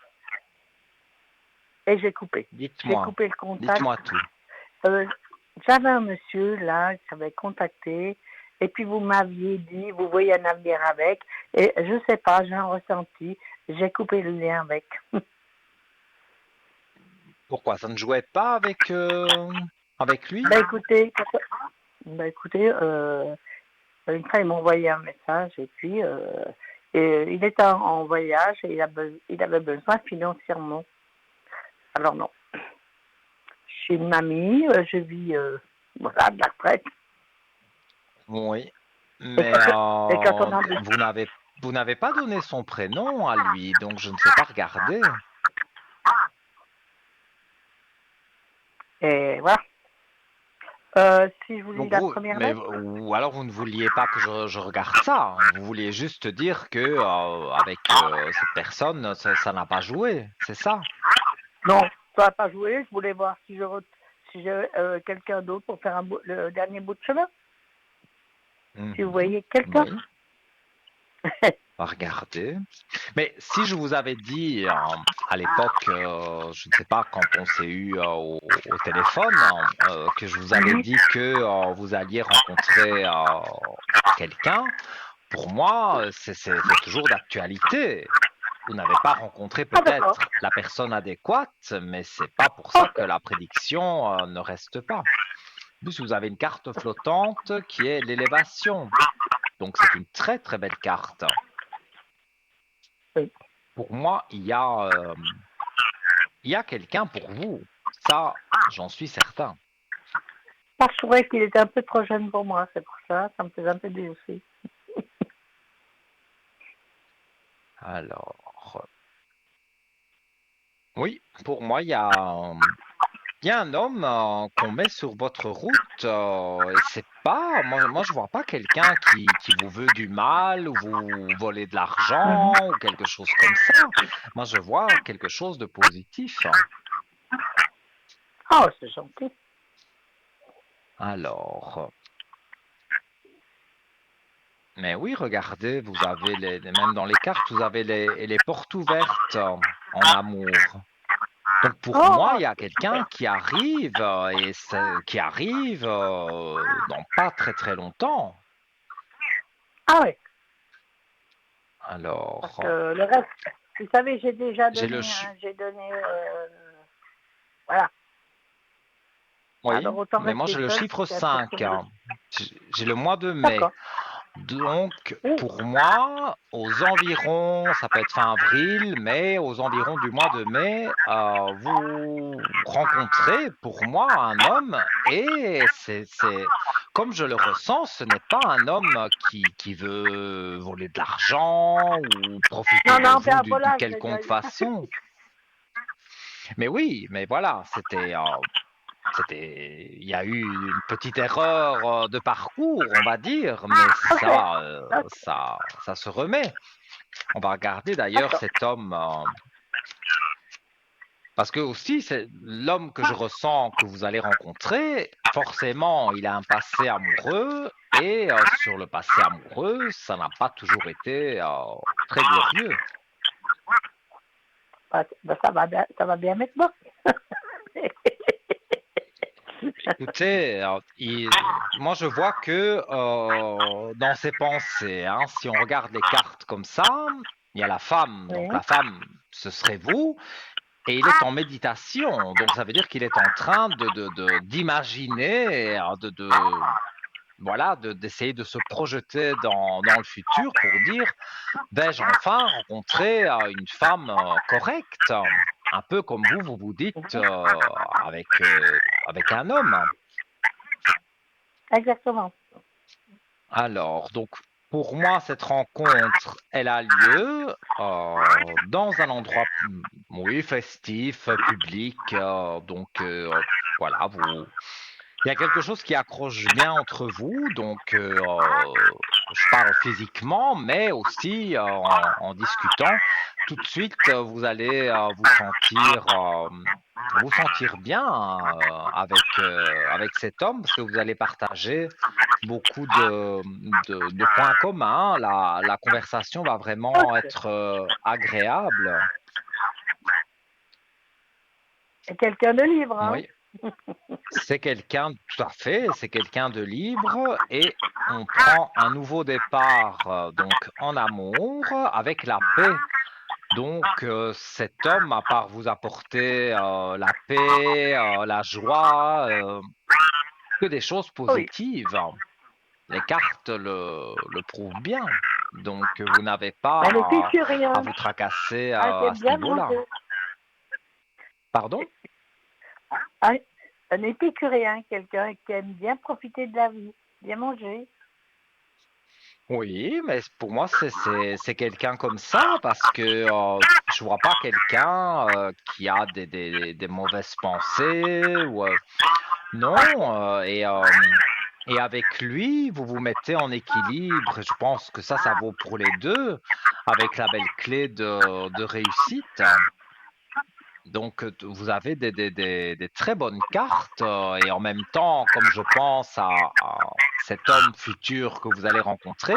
et j'ai coupé. J'ai Dites-moi, coupé le contact. dites-moi tout. Euh, J'avais un monsieur là qui m'avait contacté, et puis vous m'aviez dit, vous voyez un avenir avec, et je sais pas, j'ai un ressenti, j'ai coupé le lien avec. Pourquoi ça ne jouait pas avec lui? Ben écoutez, ben écoutez, une fois il m'a envoyé un message, et il était en voyage et il avait besoin financièrement. Alors non, je suis une mamie, je vis voilà, de la retraite. Oui, Et mais quand on a vous n'avez pas donné son prénom à lui, donc je ne sais pas regarder. et voilà. Si je vous lis Donc la première lettre, ou alors vous ne vouliez pas que je regarde ça. Vous vouliez juste dire que avec cette personne, ça n'a pas joué, c'est ça? non, ça n'a pas joué. Je voulais voir si j'ai quelqu'un d'autre pour faire le dernier bout de chemin. Si vous Mhm. voyez quelqu'un. Oui, à regarder. Mais si je vous avais dit à l'époque, je ne sais pas quand on s'est eu au téléphone, que je vous avais Oui. dit que vous alliez rencontrer quelqu'un, pour moi, c'est toujours d'actualité. Vous n'avez pas rencontré Ah d'accord. peut-être la personne adéquate, mais c'est pas pour ça que la prédiction ne reste pas. En plus, vous avez une carte flottante qui est l'élévation. Donc c'est une très très belle carte. Oui. pour moi, il y a quelqu'un pour vous. Ça, j'en suis certain. Moi, je trouvais qu'il était un peu trop jeune pour moi, c'est pour ça, ça me faisait un peu dire aussi. Alors, oui, pour moi, il y a un homme qu'on met sur votre route et c'est pas, moi je vois pas quelqu'un qui vous veut du mal ou vous voler de Mhm. l'argent ou quelque chose comme ça. Moi je vois quelque chose de positif. Oh, c'est gentil. Alors, mais oui, regardez, vous avez même dans les cartes, vous avez les portes ouvertes en amour. Donc pour moi, Oh, il y a c'est super. quelqu'un qui arrive qui arrive dans pas très très longtemps. Ah oui, parce Alors, que le reste, vous savez, j'ai déjà j'ai le donné, ch- hein, voilà. oui, Alors autant mais moi rester j'ai le seul, chiffre c'est peut-être 5. mieux. J'ai le mois de mai. D'accord. Donc Oui. pour moi, aux environs, ça peut être fin avril, mais aux environs du mois de mai, vous rencontrez pour moi un homme et comme je le ressens, ce n'est pas un homme qui veut voler de l'argent ou profiter Non, de non, vous d'une voilà, je l'ai déjà quelconque eu. façon. Mais oui, mais voilà, il y a eu une petite erreur de parcours, on va dire, mais Ok, ok, ça se remet. On va regarder d'ailleurs d'accord. cet homme, parce que aussi, c'est l'homme que je ressens que vous allez rencontrer. Forcément, il a un passé amoureux et sur le passé amoureux, ça n'a pas toujours été très glorieux. Bah, ça va bien maintenant. Écoutez, moi je vois que dans ses pensées, hein, si on regarde les cartes comme ça, il y a la femme. Oui, Donc la femme, ce serait vous, et il est en méditation. Donc ça veut dire qu'il est en train d'imaginer, voilà, d'essayer de se projeter dans le futur pour dire, vais-je enfin rencontrer une femme correcte, un peu comme vous vous dites avec un homme. exactement. Alors, donc, pour moi, cette rencontre, elle a lieu dans un endroit, oui, festif, public. Donc, voilà, il y a quelque chose qui accroche bien entre vous. Donc, je parle physiquement, mais aussi en discutant. Tout de suite, vous allez vous sentir bien avec cet homme parce que vous allez partager beaucoup de points communs. La conversation va vraiment Ok. être agréable. Et quelqu'un de libre, hein. Oui, c'est quelqu'un, tout à fait, c'est quelqu'un de libre et on prend un nouveau départ donc en amour avec la paix. Donc cet homme, à part vous apporter la paix, la joie, que des choses Oui. positives. Les cartes le prouvent bien. Donc, vous n'avez pas Un à épicurien, vous tracasser qui à aime ce bien niveau-là. manger. Pardon? Un, un épicurien, quelqu'un qui aime bien profiter de la vie, bien manger. Oui, mais pour moi, c'est quelqu'un comme ça parce que je vois pas quelqu'un qui a des mauvaises pensées ou non. Et avec lui, vous vous mettez en équilibre. Je pense que ça vaut pour les deux, avec la belle clé de réussite. Donc, vous avez des très bonnes cartes et en même temps, comme je pense à cet homme futur que vous allez rencontrer,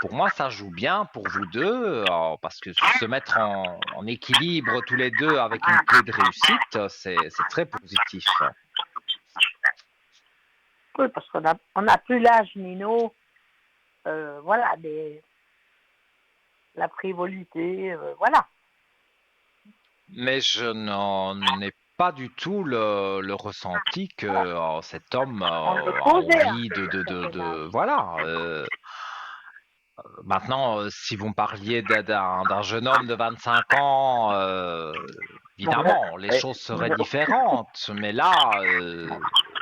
pour moi, ça joue bien pour vous deux parce que se mettre en équilibre tous les deux avec une clé de réussite, c'est très positif. Oui, parce on a plus l'âge, Nino. Voilà, la frivolité, voilà. Mais je n'en ai pas du tout le ressenti que cet homme On est a posé à envie un certain âge. voilà. Maintenant, si vous me parliez d'un jeune homme de 25 ans, Voilà. évidemment, les choses seraient différentes. Mais là,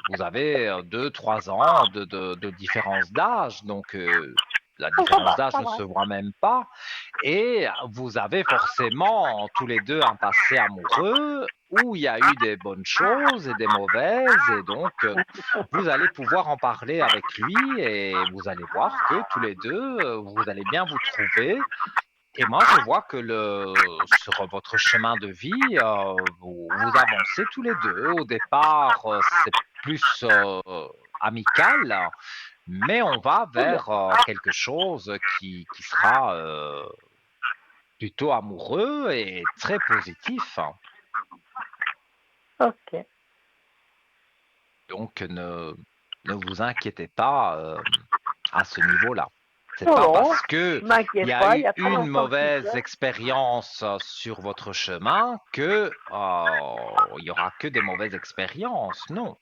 vous avez 2, 3 ans de différence d'âge, donc la différence d'âge Ça ne va. se voit même pas. Et vous avez forcément tous les deux un passé amoureux où il y a eu des bonnes choses et des mauvaises, et donc vous allez pouvoir en parler avec lui et vous allez voir que tous les deux, vous allez bien vous trouver. Et moi, je vois que sur votre chemin de vie, vous avancez tous les deux. Au départ, c'est plus amical, mais on va Oula. vers quelque chose qui sera plutôt amoureux et très positif. Ok. Donc, ne vous inquiétez pas à ce niveau-là. C'est Non, pas non, parce que je il y m'inquiète a pas, il eu n'y a pas une d'enfant qui mauvaise pleure. expérience sur votre chemin que il y aura que des mauvaises expériences. Non,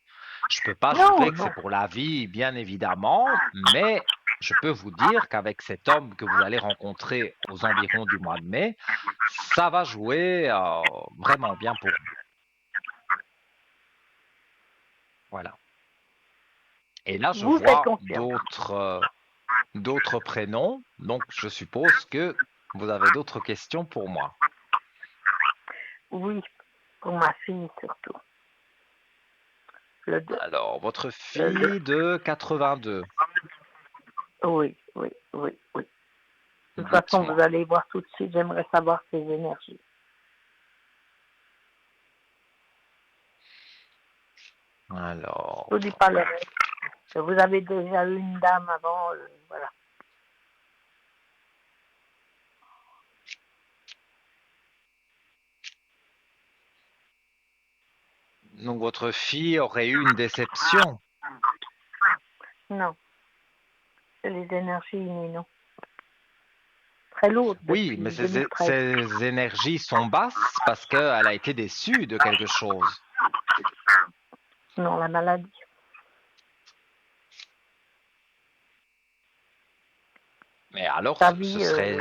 je peux pas Non, jurer que non. c'est pour la vie, bien évidemment, mais je peux vous dire qu'avec cet homme que vous allez rencontrer aux environs du mois de mai, ça va jouer vraiment bien pour vous. Voilà. Et là, je Vous faites vois confiance. d'autres prénoms, donc je suppose que vous avez d'autres questions pour moi. Oui, pour ma fille surtout. Le 2. Alors, votre Le 2. fille de 82, Oui, oui, oui, oui. De toute façon, vous dites-moi. allez voir tout de suite, j'aimerais savoir ses énergies. Je vous dis Alors, pas le reste. Vous avez déjà eu une dame avant, voilà. donc votre fille aurait eu une déception. Non, c'est les énergies innées, non. Très lourdes Oui, depuis mais 2013. ses énergies sont basses parce qu'elle a été déçue de quelque chose. Non, la maladie. Mais alors, Sa ce vie, serait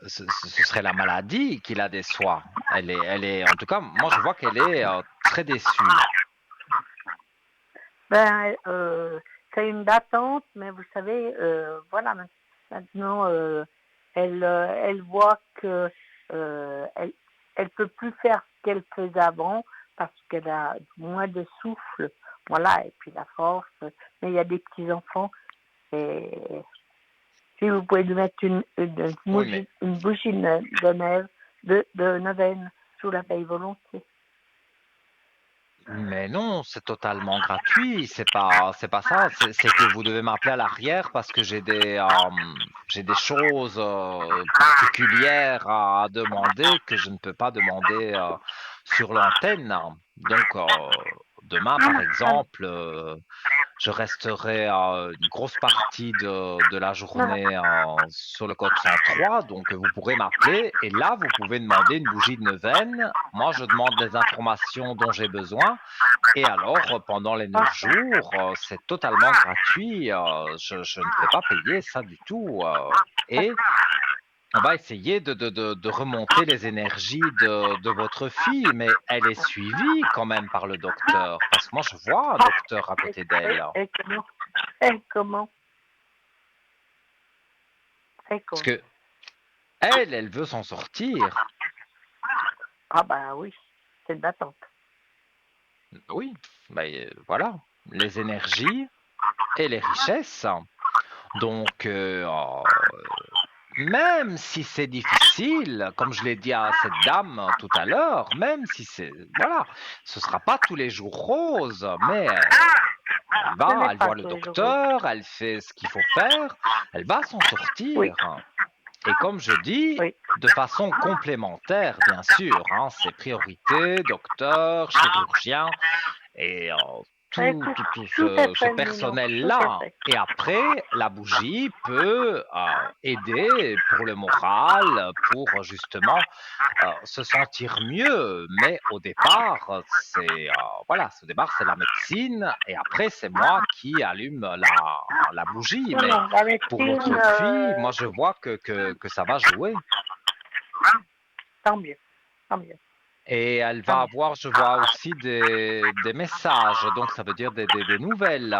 ce serait la maladie qui la déçoit. En tout cas, moi je vois qu'elle est très déçue. ben, c'est une d'attente, mais vous savez, voilà, maintenant, elle voit que elle, elle peut plus faire ce qu'elle faisait avant parce qu'elle a moins de souffle, voilà, et puis la force. Mais il y a des petits enfants et si vous pouvez lui mettre Oui, mais une bougie de neige, de neuvaine sous la paille volontiers. Mais non, c'est totalement gratuit. C'est pas ça. C'est que vous devez m'appeler à l'arrière parce que j'ai des choses particulières à demander que je ne peux pas demander sur l'antenne. Donc, demain, par Non, exemple, je resterai une grosse partie de la non, non, journée sur le code 103, donc vous pourrez m'appeler et là, vous pouvez demander une bougie de neuvaine. Moi, je demande les informations dont j'ai besoin et alors, pendant les 9 jours, c'est totalement gratuit. Je ne fais pas payer ça du tout. Et on va essayer de remonter les énergies de votre fille, mais elle est suivie quand même par le docteur, parce que moi, je vois un docteur à côté d'elle. et comment, et comment, et Parce comment. que elle veut s'en sortir. Ah ben oui, c'est une d'attente. Oui, ben, voilà, les énergies et les richesses. Donc, même si c'est difficile, comme je l'ai dit à cette dame tout à l'heure, même si c'est, voilà, ce sera pas tous les jours rose, mais Ce n'est elle pas voit le tous les jours. docteur, elle fait ce qu'il faut faire, elle va s'en Oui, sortir. Et comme je dis, oui. de façon complémentaire, bien sûr, hein, c'est priorité, docteur, chirurgien, et tout, Écoute, tout, tout tout à ce fait, Minou, tout à personnel-là. fait. Et après, la bougie peut aider pour le moral, pour justement se sentir mieux. Mais au départ, au départ, c'est la médecine. Et après, c'est moi qui allume la bougie. Non, Mais non, la pour médecine, votre fille, moi, je vois que ça va jouer. tant mieux, tant mieux, Et elle tant va mieux. avoir, je vois aussi des messages, donc ça veut dire des nouvelles.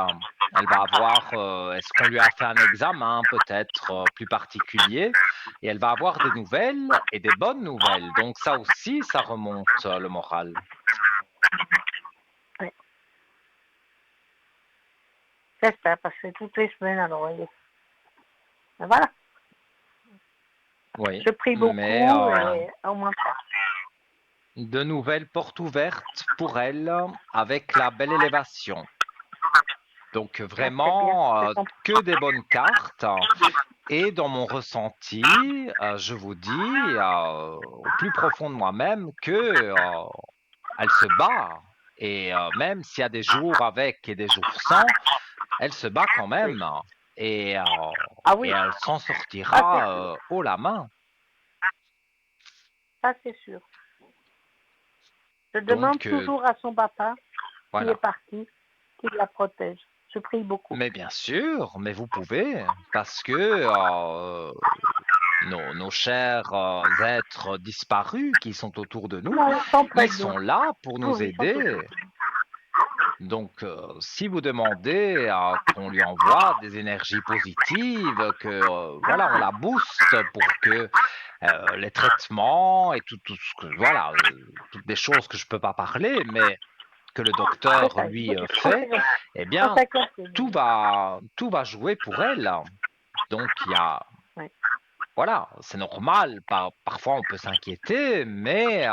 Elle va avoir, est-ce qu'on lui a fait un examen peut-être plus particulier, et elle va avoir des nouvelles et des bonnes nouvelles. Donc ça aussi, ça remonte le moral. Ouais. J'espère, parce que toutes les semaines, alors, voilà. Oui, Je prie mais beaucoup et au moins ça. de nouvelles portes ouvertes pour elle avec la belle élévation. Donc Ah, c'est bien, vraiment c'est compris. que des bonnes cartes. Et dans mon ressenti, je vous dis, au plus profond de moi-même que, elle se bat et même s'il y a des jours avec et des jours sans, elle se bat quand Oui. même et heu Ah et oui, elle s'en ça c'est sortira, sûr. haut la main. Ça c'est sûr. Je demande Donc toujours à son papa, qui est voilà. parti, qu'il la protège. Je prie beaucoup. Mais bien sûr, mais vous pouvez parce que, nos chers, êtres disparus qui sont autour de nous, Non, ils sont près ils de nous. sont là pour nous Oui, ils sont autour. aider. Donc, si vous demandez à qu'on lui envoie des énergies positives, que voilà, on la booste pour que les traitements et tout ce que voilà, toutes des choses que je peux pas parler, mais que le C'est docteur ça, lui il fait, eh faut bien, s'accorder. tout va jouer pour elle. Donc, il y a Oui. voilà, c'est normal. Parfois, on peut s'inquiéter, mais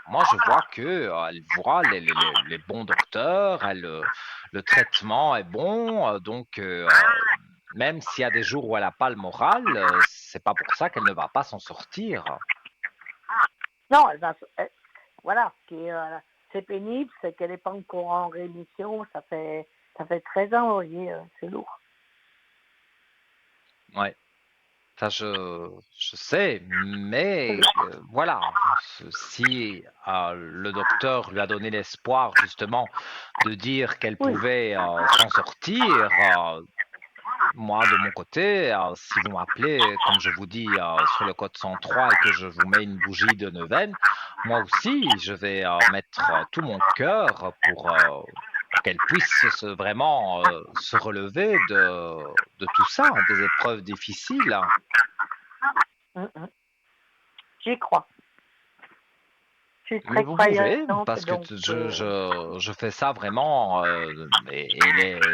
moi, je vois que elle voit les bons docteurs, le traitement est bon, donc même s'il y a des jours où elle n'a pas le moral, c'est pas pour ça qu'elle ne va pas s'en sortir. Non, voilà, c'est pénible, c'est qu'elle n'est pas encore en rémission. Ça fait 13 ans, vous voyez, c'est lourd. Ouais, ça je sais, C'est mais lourd. voilà, si le docteur lui a donné l'espoir justement de dire qu'elle Oui. pouvait s'en sortir, moi, de mon côté, si vous m'appelez, comme je vous dis, sur le code 103 et que je vous mets une bougie de neuvaine, moi aussi, je vais mettre tout mon cœur pour qu'elle puisse vraiment se relever de tout ça, des épreuves difficiles. Mm. J'y crois. Je suis Mais très vous pouvez, croyante, parce que donc je fais ça vraiment, et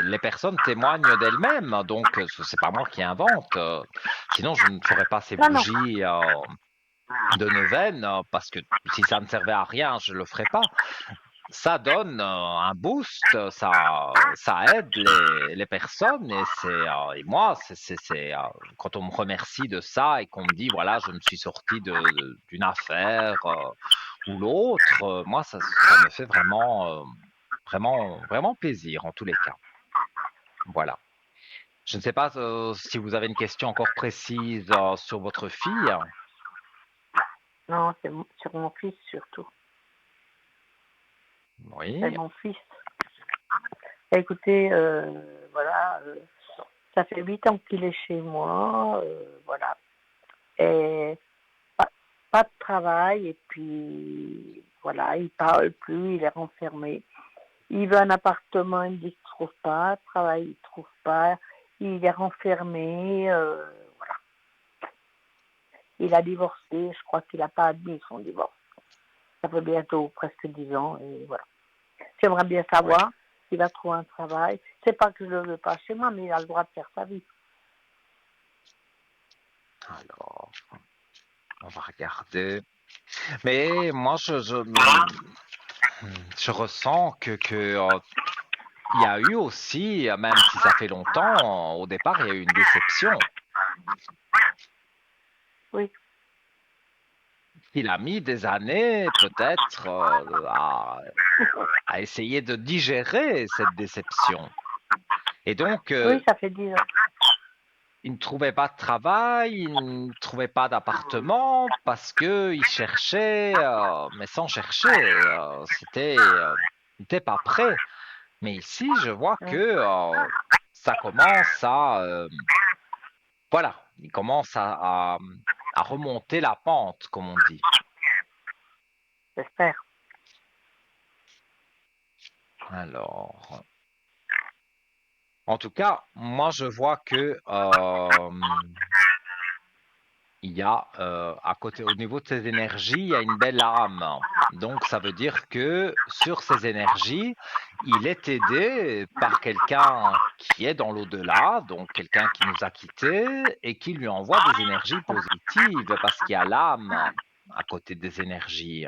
les personnes témoignent d'elles-mêmes, donc c'est pas moi qui invente. Sinon, je ne ferais pas ces non, non. bougies de neuvaine, parce que si ça ne servait à rien, je le ferais pas. Ça donne un boost, ça aide les personnes, et moi, quand on me remercie de ça et qu'on me dit, voilà, je me suis sorti d'une affaire ou l'autre, moi, ça me fait vraiment, vraiment, vraiment plaisir en tous les cas. Voilà. Je ne sais pas si vous avez une question encore précise sur votre fille. Non, sur mon fils surtout. C'est Oui, mon fils. Écoutez, voilà, ça fait 8 ans qu'il est chez moi, voilà. Et pas, pas de travail, et puis voilà, il parle plus, il est renfermé. Il veut un appartement, il me dit qu'il ne trouve pas, travail, il ne trouve pas, il est renfermé, voilà. Il a divorcé, je crois qu'il n'a pas admis son divorce. Ça fait bientôt presque 10 ans, et voilà. J'aimerais bien oui. savoir s'il va trouver un travail. C'est pas que je ne le veux pas chez moi, mais il a le droit de faire sa vie. Alors, on va regarder. Mais moi, je ressens que il y a eu aussi, même si ça fait longtemps, au départ, il y a eu une déception. Oui, il a mis des années peut-être à essayer de digérer cette déception. Et donc, Oui, ça fait 10 ans. il ne trouvait pas de travail, il ne trouvait pas d'appartement parce que il cherchait, mais sans chercher. Il n'était pas prêt. Mais ici, je vois que Hum, ça commence voilà, il commence à remonter la pente, comme on dit. J'espère. Alors, en tout cas, moi, je vois que il y a à côté, au niveau de ses énergies, il y a une belle âme. Donc, ça veut dire que sur ces énergies, il est aidé par quelqu'un qui est dans l'au-delà, donc quelqu'un qui nous a quittés et qui lui envoie des énergies positives parce qu'il y a l'âme à côté des énergies.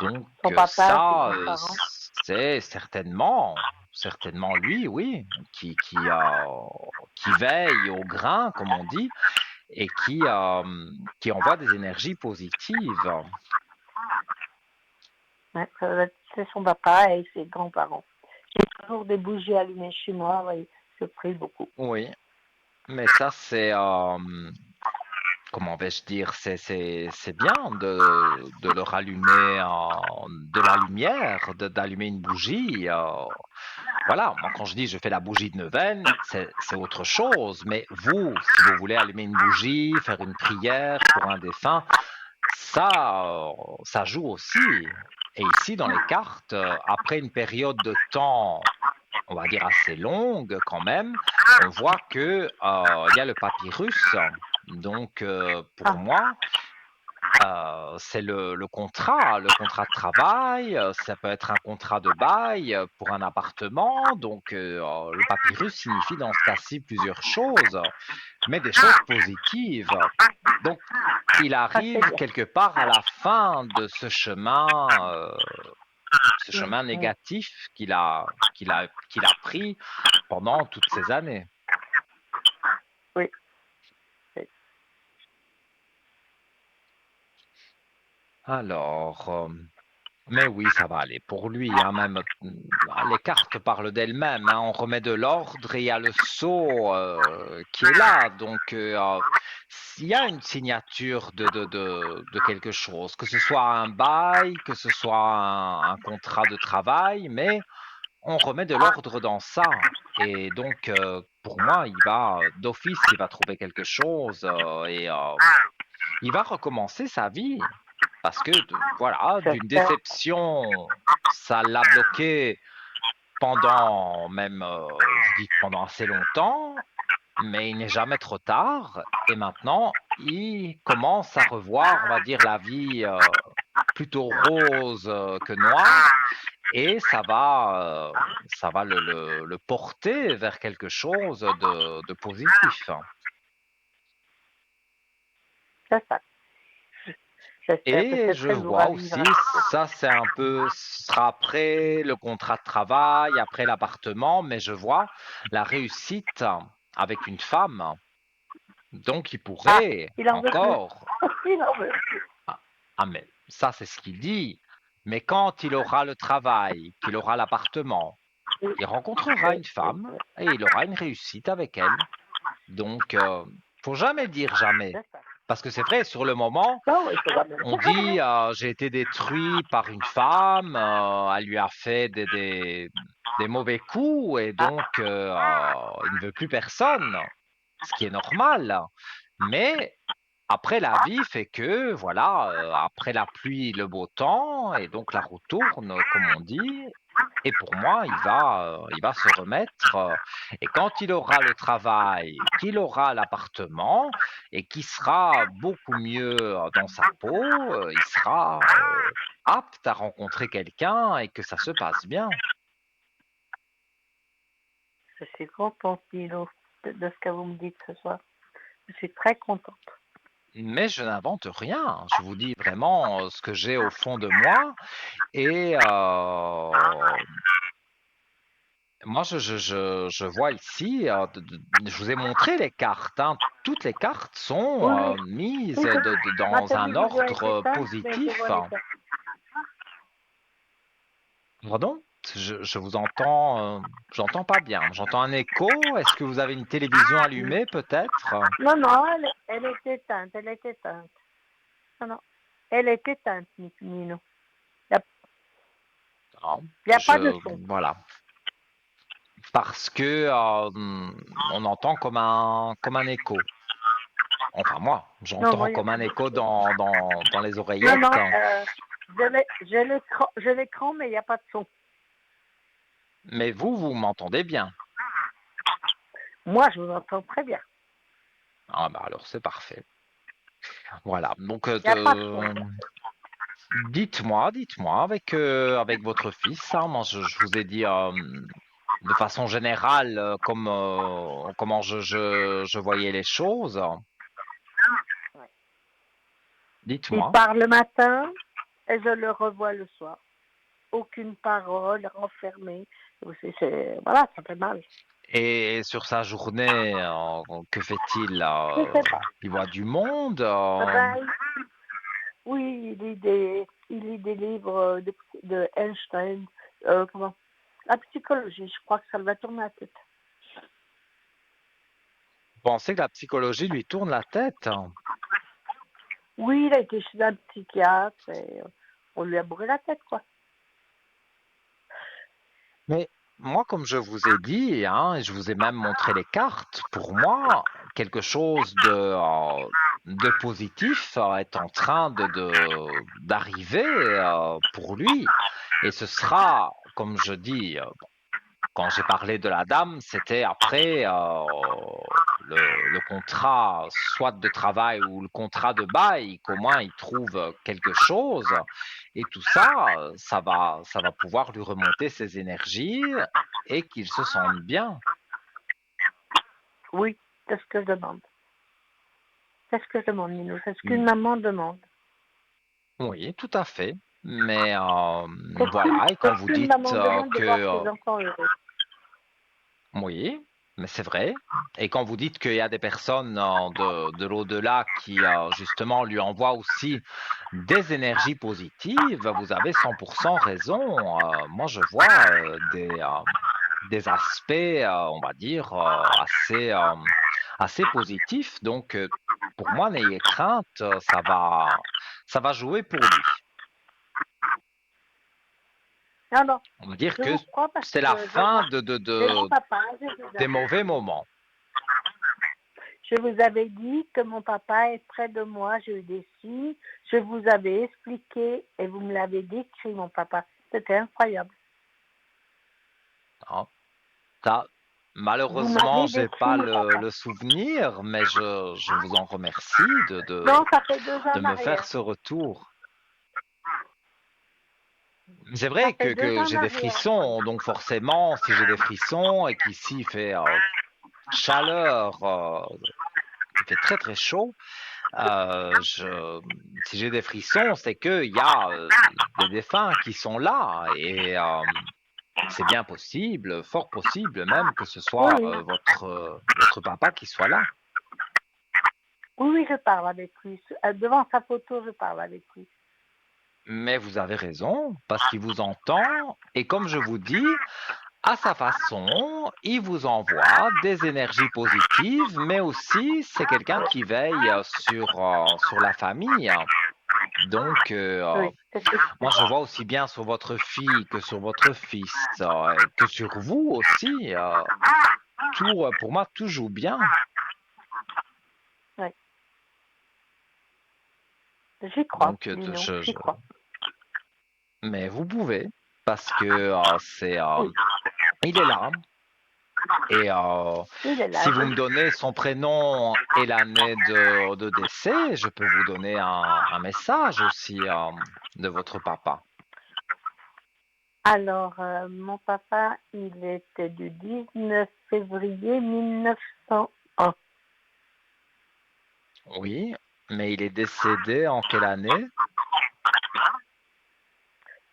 Donc, Son papa, ses ça, grands-parents. c'est certainement lui, oui, qui veille au grain, comme on dit, et qui envoie des énergies positives. Ouais, c'est son papa et ses grands-parents. J'ai toujours des bougies allumées chez moi, oui, je prie beaucoup. Oui, mais ça, comment vais-je dire, c'est bien de leur allumer de la lumière, d'allumer une bougie. Voilà, moi quand je dis je fais la bougie de neuvaine, c'est autre chose. Mais vous, si vous voulez allumer une bougie, faire une prière pour un défunt, ça joue aussi. Et ici, dans les cartes, après une période de temps, on va dire assez longue quand même, on voit que il y a le papyrus. Donc, pour Ah, moi, c'est le contrat de travail, ça peut être un contrat de bail pour un appartement. Donc, le papyrus signifie dans ce cas-ci plusieurs choses, mais des choses positives. Donc, il ah c'est arrive bien. quelque part à la fin de ce Mm, chemin mm. négatif qu'il a pris pendant toutes ces années. Oui, oui. Alors, mais oui, ça va aller pour lui, hein, même les cartes parlent d'elles-mêmes, hein, on remet de l'ordre et il y a le sceau qui est là. Donc, s'il y a une signature de quelque chose, que ce soit un bail, que ce soit un contrat de travail, mais on remet de l'ordre dans ça. Et donc, pour moi, d'office, il va trouver quelque chose et il va recommencer sa vie. Parce que, voilà, d'une J'espère. déception, ça l'a bloqué pendant même, je dis pendant assez longtemps, mais il n'est jamais trop tard. Et maintenant, il commence à revoir, on va dire, la vie plutôt rose que noire. Et ça va le porter vers quelque chose de positif. C'est ça. J'espère que Et c'est je très lourd à vois vivre. aussi, ça c'est un peu, ce sera après le contrat de travail, après l'appartement, mais je vois la réussite avec une femme. Donc il Ah, pourrait il en veut plus. encore, Il en veut plus. ah, mais ça c'est ce qu'il dit, mais quand il aura le travail, qu'il aura l'appartement, Oui, il rencontrera oui, une oui, femme oui. et il aura une réussite avec elle. Donc, faut jamais dire jamais. C'est ça. Parce que c'est vrai, sur le moment, Non, il faut jamais. on dit j'ai été détruit par une femme, elle lui a fait des mauvais coups et Ah, donc il ne veut plus personne, ce qui est normal. Mais après, la vie fait que, voilà, après la pluie, le beau temps, et donc la roue tourne, comme on dit. Et pour moi, il va se remettre. Et quand il aura le travail, qu'il aura l'appartement, et qu'il sera beaucoup mieux dans sa peau, il sera apte à rencontrer quelqu'un et que ça se passe bien. je suis contente, Nilo, de ce que vous me dites ce soir. Je suis très contente. Mais je n'invente rien. Je vous dis vraiment ce que j'ai au fond de moi. Et Moi, je vois ici, je vous ai montré les cartes, hein. Toutes les cartes sont Oui, oui, mises oui, ma dans un télévision est ordre éteinte, mais je positif. vois les cartes. Pardon? Je vous entends, j'entends pas bien. J'entends un écho. Est-ce que vous avez une télévision allumée peut-être? Non, non, elle est éteinte, elle est éteinte. Non, non, elle est éteinte, Nino. Il Non, n'y a pas de son. voilà. Parce que on entend comme un écho. Enfin moi, Non, non, j'entends il n'y a comme pas un de écho son. dans les Non, non, oreillettes. j'ai l'écran, mais il n'y a pas de son. Mais vous m'entendez bien. Moi, je vous entends très bien. Ah bah alors c'est parfait. Voilà. Donc Il n'y a pas de son. dites-moi avec votre fils, hein, moi je vous ai dit de façon générale comment je voyais les choses. Il Dites-moi. part le matin et je le revois le soir. Aucune parole, renfermée. Voilà, ça fait mal. Et sur sa journée, que fait-il? Je ne sais pas. Il voit du monde? Eh ben, oui, il lit des livres de Einstein. Comment La psychologie, je crois que ça va tourner la tête. Vous pensez que la psychologie lui tourne la tête? Oui, il a été chez un psychiatre et on lui a bourré la tête, quoi. Mais moi, comme je vous ai dit, hein, et je vous ai même montré les cartes, pour moi, quelque chose de positif est en train d'arriver pour lui. Et ce sera, comme je dis, quand j'ai parlé de la dame, c'était après le contrat, soit de travail ou le contrat de bail, qu'au moins il trouve quelque chose. Et tout ça, ça va pouvoir lui remonter ses énergies et qu'il se sente bien. Oui, c'est ce que je demande. C'est ce que je demande, Nino. C'est ce qu'une Mm, maman demande. oui, tout à fait. Mais voilà, et C'est quand ce vous qu'une dites maman demande de que voir ses enfants heureux. oui, mais c'est vrai. Et quand vous dites qu'il y a des personnes de l'au-delà qui justement lui envoient aussi des énergies positives, vous avez 100% raison. Moi, je vois des aspects, on va dire, assez positifs. Donc, pour moi, n'ayez crainte, ça va jouer pour lui. Non, non, On va dire je que vous crois parce c'est la que fin j'ai mon papa, des mauvais moments. je vous avais dit que mon papa est près de moi, j'ai eu des signes, je vous avais expliqué et vous me l'avez décrit, mon papa. C'était incroyable. Hein. Ça, Vous malheureusement, m'avez j'ai décrit pas mon papa. le souvenir, mais je vous en remercie Non, ça fait 2 ans de en me faire arrière. ce retour. C'est Ça vrai fait deux que ans en j'ai des arrière. frissons, donc forcément, si j'ai des frissons et qu'ici il fait chaleur, il fait très très chaud, si j'ai des frissons, c'est qu'il y a des défunts qui sont là et c'est bien possible, fort possible même que ce Oui, soit oui. votre papa qui soit là. Oui, oui, je parle avec lui. Devant sa photo, je parle avec lui. Mais vous avez raison, parce qu'il vous entend, et comme je vous dis, à sa façon, il vous envoie des énergies positives, mais aussi c'est quelqu'un qui veille sur la famille. Donc, Oui, c'est ce que je moi je fais. vois aussi bien sur votre fille que sur votre fils, que sur vous aussi. Tout, pour moi, tout joue bien. Oui. J'y crois, Donc, Dino, j'y crois. mais vous pouvez, parce que Oui, il est là. Et il est là. si vous me donnez son prénom et l'année de décès, je peux vous donner un message aussi de votre papa. Alors, mon papa, il était du 19 février 1901. Oui, mais il est décédé en quelle année?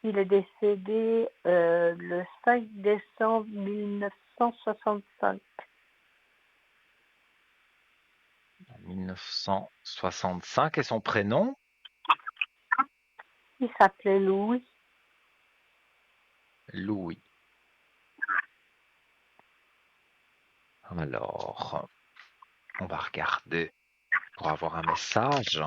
Il est décédé le 5 décembre 1965. 1965 et son prénom? Il s'appelait Louis. Louis. Alors, on va regarder pour avoir un message.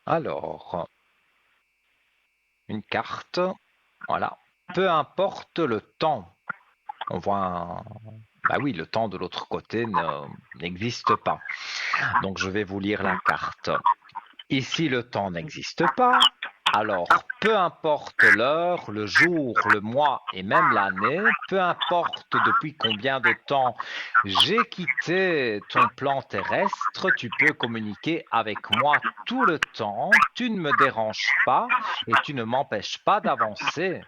Alors, une carte, voilà. Peu importe le temps. On voit un... Bah oui, le temps de l'autre côté n'existe pas. Donc, je vais vous lire la carte. Ici, le temps n'existe pas. Alors, peu importe l'heure, le jour, le mois et même l'année, peu importe depuis combien de temps j'ai quitté ton plan terrestre, tu peux communiquer avec moi tout le temps, tu ne me déranges pas et tu ne m'empêches pas d'avancer.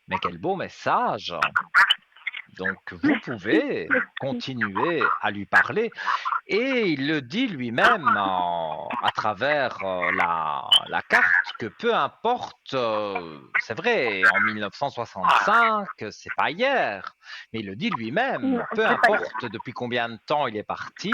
Mais quel beau message! Donc, vous Merci, pouvez merci. continuer à lui parler et il le dit lui-même à travers la carte que peu importe, c'est vrai, en 1965, c'est pas hier, mais il le dit lui-même, Non, peu c'est pas hier. importe depuis combien de temps il est parti,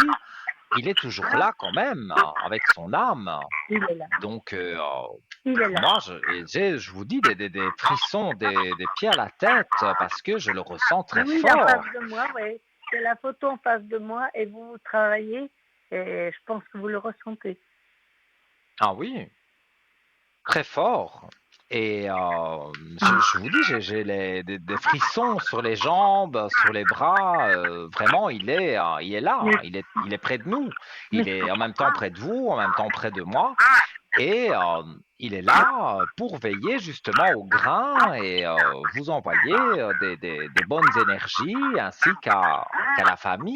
il est toujours là quand même, avec son âme. Il est là. Donc, Il est là. moi, je vous dis des frissons, des pieds à la tête, parce que je le ressens très Oui, en face fort. de moi, oui. J'ai la photo en face de moi et vous travaillez et je pense que vous le ressentez. Ah oui, très fort. Et je vous dis, j'ai des frissons sur les jambes, sur les bras. Vraiment, il est là, Mais- il est près de nous. Il Merci. est en même temps près de vous, en même temps près de moi. Et il est là pour veiller justement au grain et vous envoyer des bonnes énergies ainsi qu'à la famille.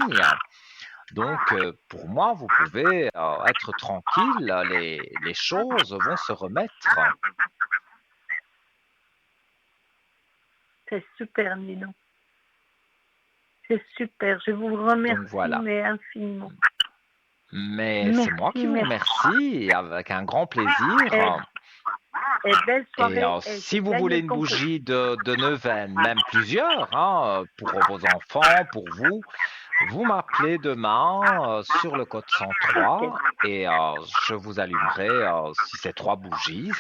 Donc, pour moi, vous pouvez être tranquille, les choses vont se remettre. C'est super, Nino. C'est super. Je vous Donc remercie, voilà. mais infiniment. Mais c'est moi Merci, qui vous merci. remercie avec un grand plaisir. Et, et belle Et soirée et si j'ai vous gagné voulez le une concours. bougie de neuvaine, même plusieurs, hein, pour vos enfants, pour vous, vous m'appelez demain sur le code Ok. 103 et je vous allumerai si c'est trois bougies,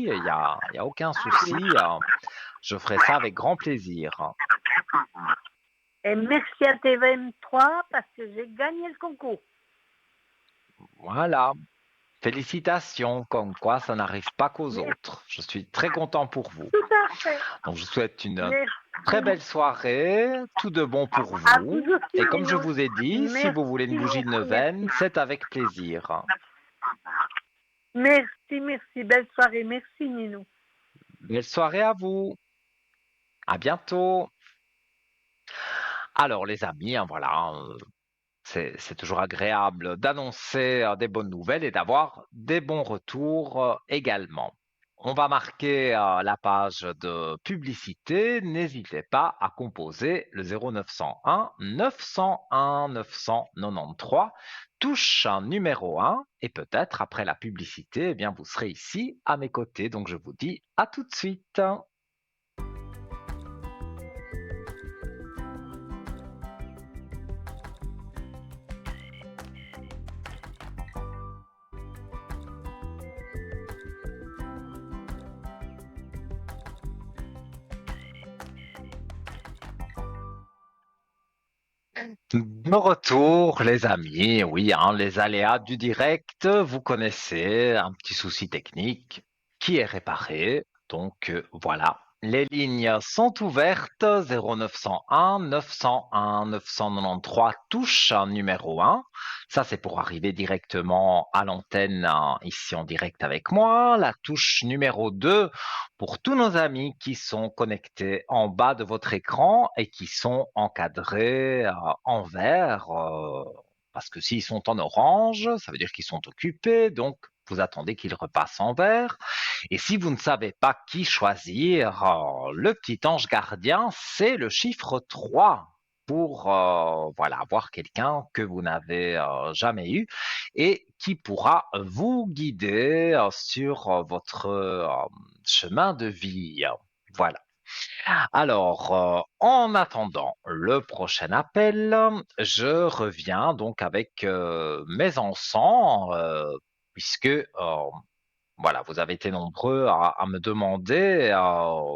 il y a aucun souci, je ferai ça avec grand plaisir. Et merci à TV3 parce que j'ai gagné le concours. Voilà, félicitations, comme quoi ça n'arrive pas qu'aux Merci, autres. Je suis très content pour vous. tout à fait. Donc je vous souhaite une très Merci. belle soirée, tout de bon pour À vous vous. aussi, Et comme je Nino. vous ai dit, si vous voulez une Merci, bougie de merci, merci. neuvaine, c'est avec plaisir. Merci, merci. Belle soirée. Merci, Nino. Belle soirée à vous. À bientôt. Alors les amis, hein, voilà, c'est toujours agréable d'annoncer des bonnes nouvelles et d'avoir des bons retours également. On va marquer la page de publicité. N'hésitez pas à composer le 0901 901 993, touche numéro 1 et peut-être après la publicité, eh bien, vous serez ici à mes côtés. Donc je vous dis à tout de suite. De retour, les amis, oui, hein, les aléas du direct, vous connaissez, un petit souci technique qui est réparé. Donc voilà, les lignes sont ouvertes, 0901 901 993 touche numéro 1. Ça, c'est pour arriver directement à l'antenne ici en direct avec moi. La touche numéro 2 pour tous nos amis qui sont connectés en bas de votre écran et qui sont encadrés en vert, parce que s'ils sont en orange, ça veut dire qu'ils sont occupés, donc vous attendez qu'ils repassent en vert. Et si vous ne savez pas qui choisir, le petit ange gardien, c'est le chiffre 3. pour voilà, avoir quelqu'un que vous n'avez jamais eu et qui pourra vous guider sur votre chemin de vie. Voilà. Alors, en attendant le prochain appel, je reviens donc avec mes encens, puisque voilà, vous avez été nombreux à me demander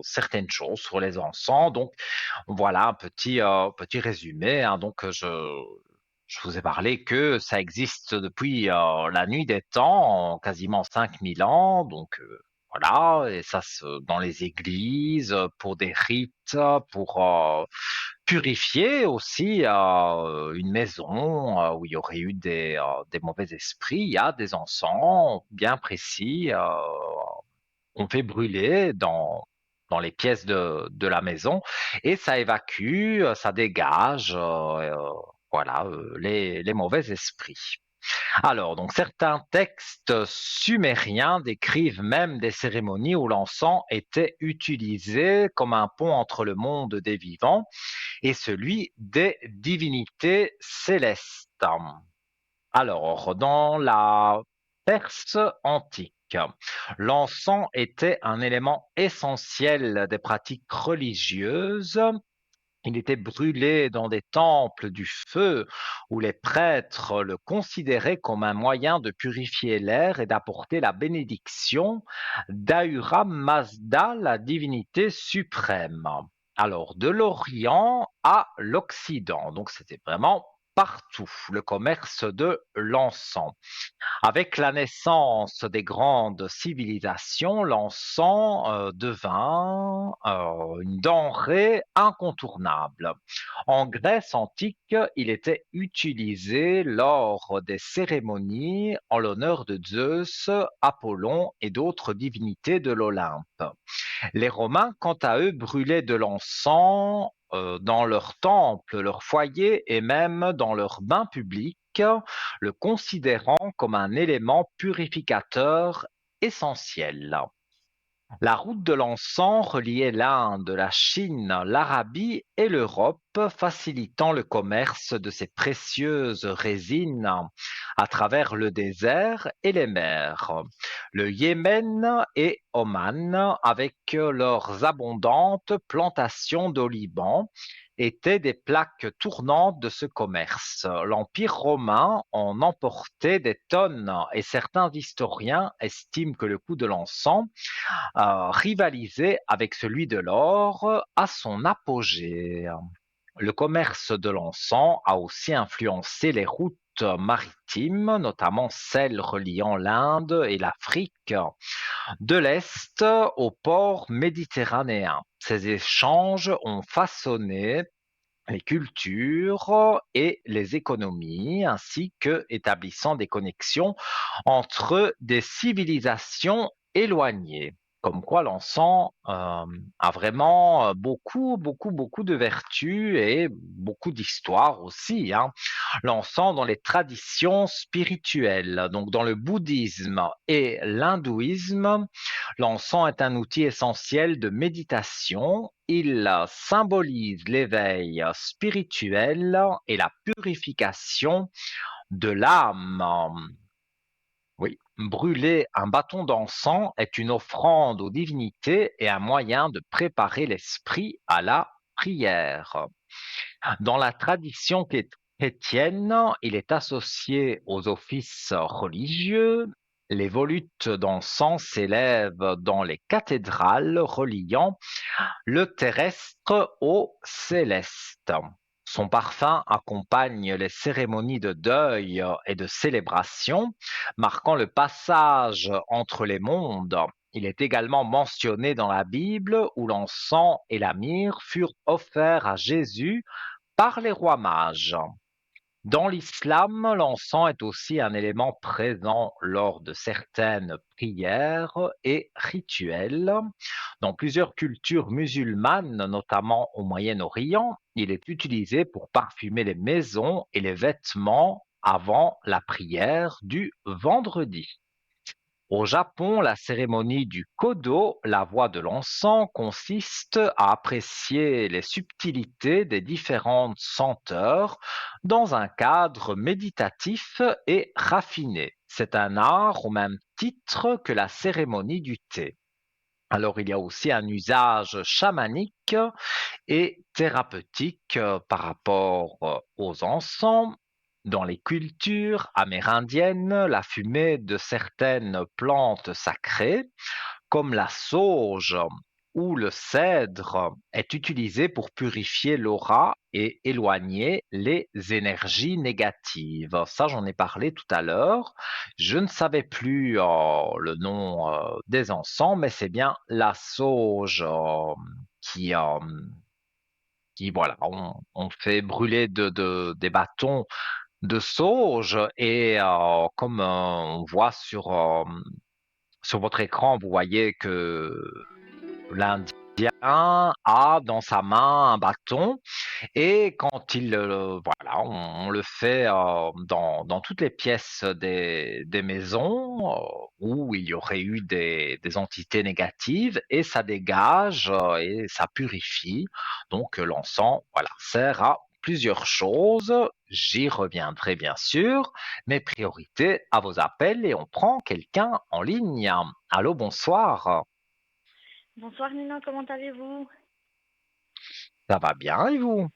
certaines choses sur les encens. Donc, voilà un petit résumé, hein. Donc, je vous ai parlé que ça existe depuis la nuit des temps, quasiment 5000 ans. Donc, voilà, et ça dans les églises, pour des rites, pour purifier aussi une maison où il y aurait eu des mauvais esprits. Il y a des encens bien précis qu'on fait brûler dans les pièces de la maison et ça évacue, ça dégage voilà, les mauvais esprits. Alors, donc certains textes sumériens décrivent même des cérémonies où l'encens était utilisé comme un pont entre le monde des vivants et celui des divinités célestes. Alors, dans la Perse antique, l'encens était un élément essentiel des pratiques religieuses. Il était brûlé dans des temples du feu où les prêtres le considéraient comme un moyen de purifier l'air et d'apporter la bénédiction d'Ahura Mazda, la divinité suprême. Alors, de l'Orient à l'Occident, donc c'était vraiment partout le commerce de l'encens. Avec la naissance des grandes civilisations, l'encens devint une denrée incontournable. En Grèce antique, il était utilisé lors des cérémonies en l'honneur de Zeus, Apollon et d'autres divinités de l'Olympe. Les Romains, quant à eux, brûlaient de l'encens dans leurs temples, leurs foyers et même dans leurs bains publics, le considérant comme un élément purificateur essentiel. La route de l'encens reliait l'Inde, la Chine, l'Arabie et l'Europe, facilitant le commerce de ces précieuses résines à travers le désert et les mers. Le Yémen et Oman, avec leurs abondantes plantations d'oliban, étaient des plaques tournantes de ce commerce. L'Empire romain en emportait des tonnes et certains historiens estiment que le coût de l'encens rivalisait avec celui de l'or à son apogée. Le commerce de l'encens a aussi influencé les routes maritimes, notamment celles reliant l'Inde et l'Afrique de l'Est aux ports méditerranéens. Ces échanges ont façonné les cultures et les économies, ainsi que établissant des connexions entre des civilisations éloignées. Comme quoi l'encens a vraiment beaucoup de vertus et beaucoup d'histoire aussi, hein. L'encens dans les traditions spirituelles, donc dans le bouddhisme et l'hindouisme, l'encens est un outil essentiel de méditation. Il symbolise l'éveil spirituel et la purification de l'âme. Oui, brûler un bâton d'encens est une offrande aux divinités et un moyen de préparer l'esprit à la prière. Dans la tradition chrétienne, il est associé aux offices religieux. Les volutes d'encens s'élèvent dans les cathédrales reliant le terrestre au céleste. Son parfum accompagne les cérémonies de deuil et de célébration, marquant le passage entre les mondes. Il est également mentionné dans la Bible où l'encens et la myrrhe furent offerts à Jésus par les rois mages. Dans l'islam, l'encens est aussi un élément présent lors de certaines prières et rituels. Dans plusieurs cultures musulmanes, notamment au Moyen-Orient, il est utilisé pour parfumer les maisons et les vêtements avant la prière du vendredi. Au Japon, la cérémonie du kodo, la voix de l'encens, consiste à apprécier les subtilités des différentes senteurs dans un cadre méditatif et raffiné. C'est un art au même titre que la cérémonie du thé. Alors, il y a aussi un usage chamanique et thérapeutique par rapport aux encens. Dans les cultures amérindiennes, la fumée de certaines plantes sacrées, comme la sauge ou le cèdre, est utilisée pour purifier l'aura et éloigner les énergies négatives. Ça, j'en ai parlé tout à l'heure. Je ne savais plus le nom des encens, mais c'est bien la sauge qui, euh, qui voilà, on fait brûler des bâtons de sauge et comme on voit sur votre écran, vous voyez que l'Indien a dans sa main un bâton et quand voilà, on le fait dans toutes les pièces des maisons où il y aurait eu des entités négatives et ça dégage et ça purifie. Donc l'encens, voilà, sert à plusieurs choses. J'y reviendrai bien sûr, mais priorité à vos appels et on prend quelqu'un en ligne. Allô, bonsoir. Bonsoir Nina, comment allez-vous? Ça va bien et vous?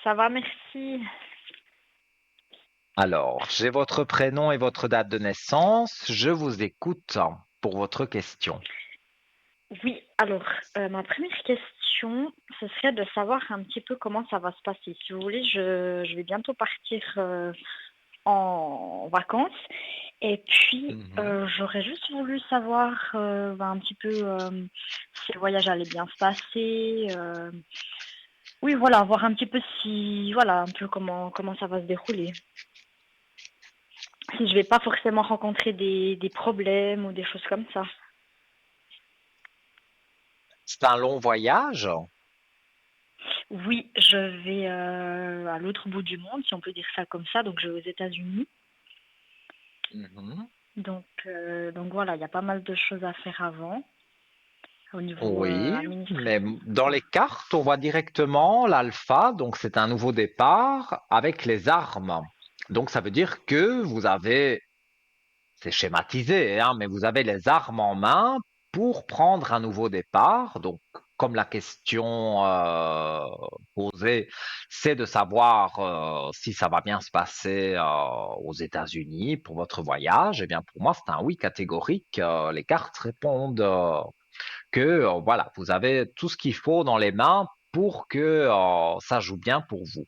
Ça va, merci. Alors, j'ai votre prénom et votre date de naissance. Je vous écoute pour votre question. Oui, alors, ma première question, ce serait de savoir un petit peu comment ça va se passer. Si vous voulez, je vais bientôt partir en vacances. Et puis, Mhm. j'aurais juste voulu savoir un petit peu si le voyage allait bien se passer. Oui, voilà, voir un petit peu si, voilà, un peu comment ça va se dérouler. Si je vais pas forcément rencontrer des problèmes ou des choses comme ça. C'est un long voyage? Oui, je vais à l'autre bout du monde, si on peut dire ça comme ça. Donc, je vais aux États-Unis. Mhm. Donc voilà, il y a pas mal de choses à faire avant au niveau Oui, mais administratif. dans les cartes, on voit directement l'alpha, donc c'est un nouveau départ avec les armes. Donc ça veut dire que vous avez, c'est schématisé, hein, mais vous avez les armes en main pour prendre un nouveau départ. Donc, comme la question posée, c'est de savoir si ça va bien se passer aux États-Unis pour votre voyage. Eh bien, pour moi, c'est un oui catégorique. Les cartes répondent que voilà, vous avez tout ce qu'il faut dans les mains pour que ça joue bien pour vous.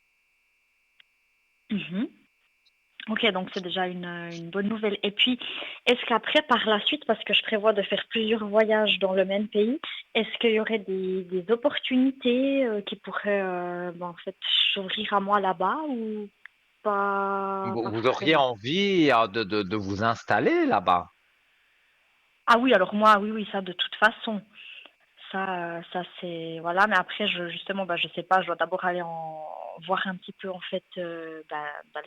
Mhm. Ok, donc c'est déjà une bonne nouvelle. Et puis, est-ce qu'après, par la suite, parce que je prévois de faire plusieurs voyages dans le même pays, est-ce qu'il y aurait des opportunités qui pourraient en fait s'ouvrir à moi là-bas ou pas Vous auriez forcément? envie de vous installer là-bas. Ah oui, alors moi, oui, oui, ça de toute façon. Ça c'est voilà, mais après justement, je sais pas, je dois d'abord aller en voir un petit peu en fait le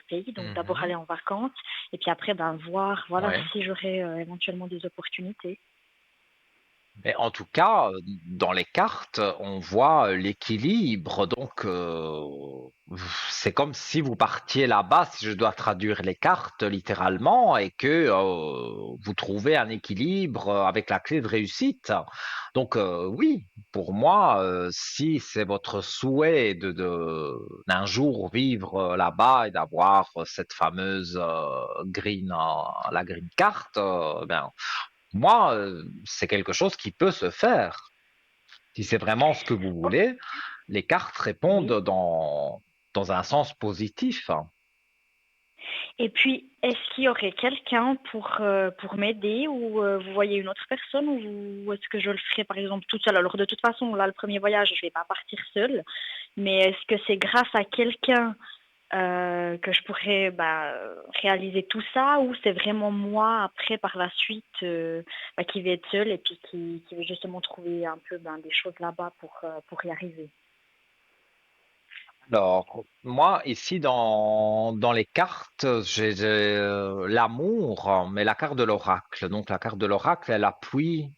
pays, donc d'abord Mhm. aller en vacances et puis après voir voilà Ouais. si j'aurais éventuellement des opportunités. Mais en tout cas, dans les cartes, on voit l'équilibre. Donc, c'est comme si vous partiez là-bas, si je dois traduire les cartes littéralement, et que vous trouvez un équilibre avec la clé de réussite. Donc, oui, pour moi, si c'est votre souhait d'un jour vivre là-bas et d'avoir cette fameuse la green card, ben, moi, c'est quelque chose qui peut se faire. Si c'est vraiment ce que vous Oh, voulez, les cartes oui. répondent dans un sens positif. Et puis est-ce qu'il y aurait quelqu'un pour m'aider ou vous voyez une autre personne ou est-ce que je le ferai par exemple toute seule? Alors de toute façon là le premier voyage je vais pas partir seule, mais est-ce que c'est grâce à quelqu'un que je pourrais réaliser tout ça ou c'est vraiment moi après par la suite qui vais être seule et puis qui vais justement trouver un peu des choses là-bas pour y arriver. Alors, moi, ici, dans les cartes, j'ai l'amour, mais la carte de l'oracle. Donc, la carte de l'oracle, elle appuie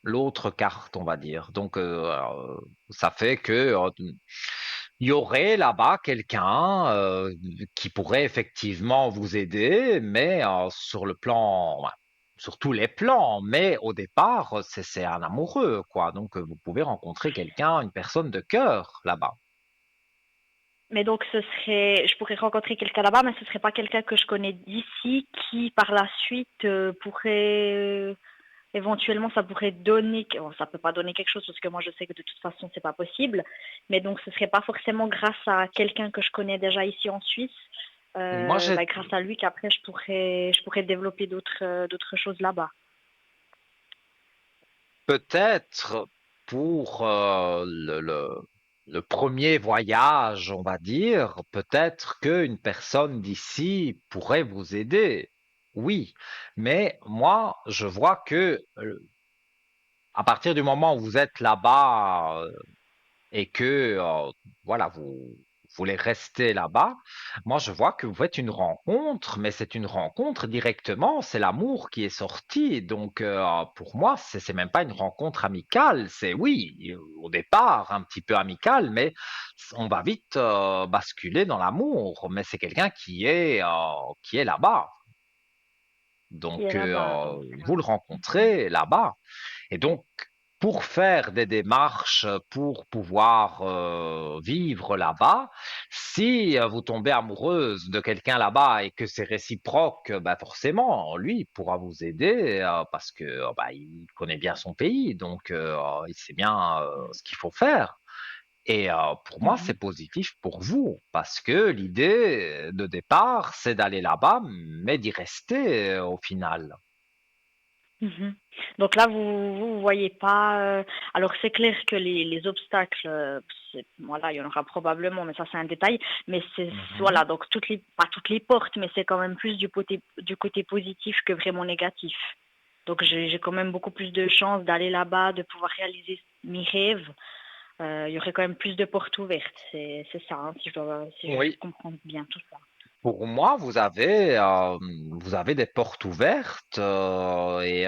l'autre carte, on va dire. Donc, ça fait que il y aurait là-bas quelqu'un qui pourrait effectivement vous aider, mais sur le plan, ouais, sur tous les plans. Mais au départ, c'est un amoureux, quoi. Donc, vous pouvez rencontrer quelqu'un, une personne de cœur là-bas. Mais donc je pourrais rencontrer quelqu'un là-bas, mais ce serait pas quelqu'un que je connais d'ici qui, par la suite, pourrait éventuellement, ça pourrait donner, bon, ça peut pas donner quelque chose parce que moi je sais que de toute façon c'est pas possible. Mais donc ce serait pas forcément grâce à quelqu'un que je connais déjà ici en Suisse, Moi, j'ai grâce à lui qu'après je pourrais développer d'autres choses là-bas. peut-être pour le premier voyage, on va dire, peut-être qu'une personne d'ici pourrait vous aider. Oui, mais moi, je vois que à partir du moment où vous êtes là-bas et que voilà, vous voulez rester là-bas, moi je vois que vous faites une rencontre, mais c'est une rencontre directement, c'est l'amour qui est sorti. Donc pour moi, c'est même pas une rencontre amicale, c'est oui, au départ un petit peu amical, mais on va vite basculer dans l'amour. Mais c'est quelqu'un qui est là-bas. Qui Donc est là-bas, donc. vous le rencontrez là-bas. Et donc, pour faire des démarches pour pouvoir vivre là-bas, si vous tombez amoureuse de quelqu'un là-bas et que c'est réciproque, bah forcément, lui il pourra vous aider parce que bah, il connaît bien son pays, donc il sait bien ce qu'il faut faire. Et pour moi, c'est Mhm. positif pour vous parce que l'idée de départ, c'est d'aller là-bas, mais d'y rester au final. Mhm. Donc là, vous voyez pas. Alors c'est clair que les obstacles, voilà, il y en aura probablement, mais ça c'est un détail. Mais c'est Mhm. voilà, donc pas toutes les portes, mais c'est quand même plus du côté positif que vraiment négatif. Donc j'ai quand même beaucoup plus de chances d'aller là-bas, de pouvoir réaliser mes rêves. Il y aurait quand même plus de portes ouvertes. C'est ça, hein, si je Oui, comprends bien tout ça. pour moi, vous avez des portes ouvertes et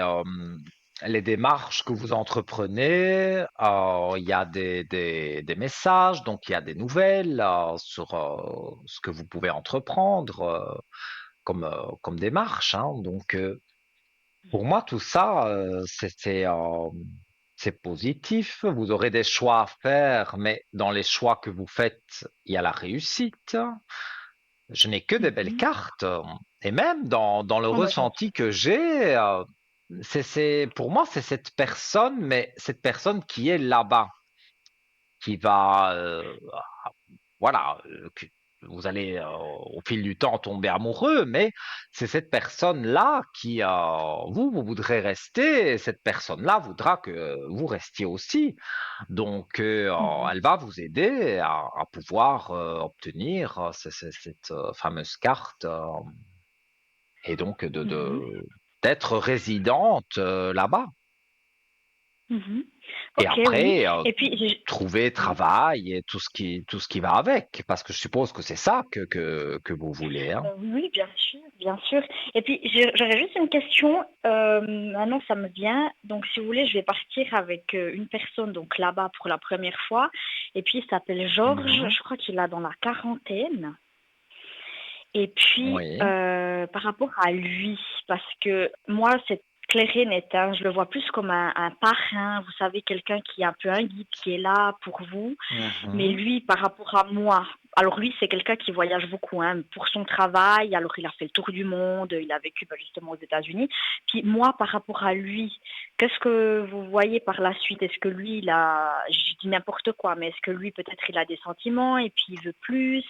les démarches que vous entreprenez, il y a des messages, donc il y a des nouvelles sur ce que vous pouvez entreprendre comme démarche, hein. Donc, pour moi, tout ça, c'est positif. Vous aurez des choix à faire, mais dans les choix que vous faites, il y a la réussite. Je n'ai que des belles Mhm. cartes. Et même dans le Oh, bah, ressenti que j'ai, pour moi, c'est cette personne, mais cette personne qui est là-bas, qui va, voilà, que vous allez au fil du temps tomber amoureux, mais c'est cette personne-là qui, vous voudrez rester, et cette personne-là voudra que vous restiez aussi. Donc, mhm. elle va vous aider à pouvoir obtenir cette fameuse carte et donc Mhm. d'être résidente là-bas. Mhm. Et Ok, oui. après, Et puis, trouver oui. travail et tout ce qui va avec, parce que je suppose que c'est ça que vous voulez, hein. Oui, bien sûr, bien sûr. Et puis, j'aurais juste une question. Maintenant, ça me vient. Donc, si vous voulez, je vais partir avec une personne donc là-bas pour la première fois. Et puis, il s'appelle Georges. Mhm. Je crois qu'il a dans la quarantaine. Et puis, Oui. par rapport à lui, parce que moi, c'est clair et net, hein, je le vois plus comme un parrain, vous savez, quelqu'un qui est un peu un guide, qui est là pour vous. Mais Mhm. lui, par rapport à moi, alors lui, c'est quelqu'un qui voyage beaucoup hein, pour son travail. Alors, il a fait le tour du monde, il a vécu bah, justement aux États-Unis. Puis moi, par rapport à lui, qu'est-ce que vous voyez par la suite? Est-ce que lui, je dis n'importe quoi, mais est-ce que lui, peut-être, il a des sentiments et puis il veut plus?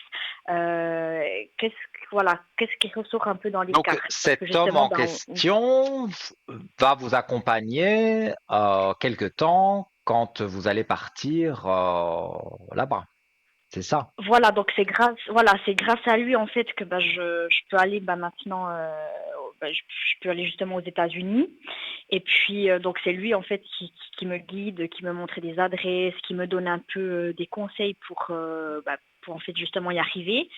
Euh, qu'est-ce qui ressort un peu dans les Donc, cartes? Parce que cet homme justement, en ben, question va vous accompagner quelque temps quand vous allez partir là-bas. C'est ça. voilà, donc c'est grâce à lui en fait que bah, je peux aller bah, maintenant, bah, je peux aller justement aux États-Unis. Et puis donc c'est lui en fait qui me guide, qui me montre des adresses, qui me donne un peu des conseils pour en fait justement y arriver.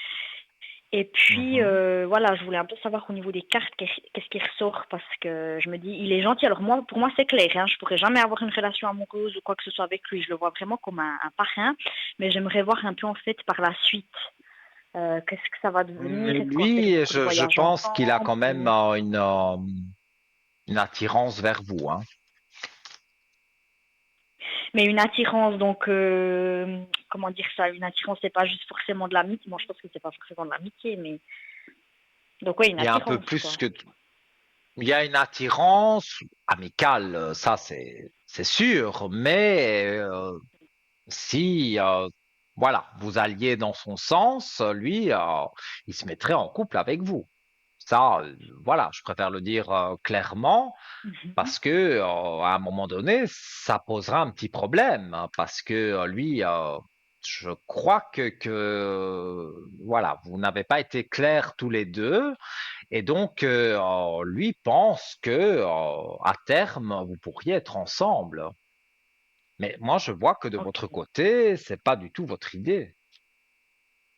Et puis Mhm. voilà, je voulais un peu savoir au niveau des cartes qu'est-ce qui ressort parce que je me dis il est gentil. Alors moi, pour moi c'est clair, hein, je pourrais jamais avoir une relation amoureuse ou quoi que ce soit avec lui. Je le vois vraiment comme un parrain, mais j'aimerais voir un peu en fait par la suite qu'est-ce que ça va devenir. Est-ce qu'on va faire Lui, beaucoup de je voyages pense qu'il a ensemble quand même ou... une attirance vers vous, hein. Mais une attirance, donc, comment dire ça? Une attirance, c'est pas juste forcément de l'amitié. Bon, je pense que c'est pas forcément de l'amitié, mais. Donc, oui, une Il y a un peu attirance, plus quoi. que il y a une attirance amicale, ça c'est sûr, mais si voilà, vous alliez dans son sens, lui, il se mettrait en couple avec vous. Ça, voilà, je préfère le dire clairement Mhm. parce que à un moment donné, ça posera un petit problème hein, parce que lui, je crois que voilà, vous n'avez pas été clairs tous les deux et donc lui pense que à terme vous pourriez être ensemble. Mais moi, je vois que de Ok. votre côté, c'est pas du tout votre idée.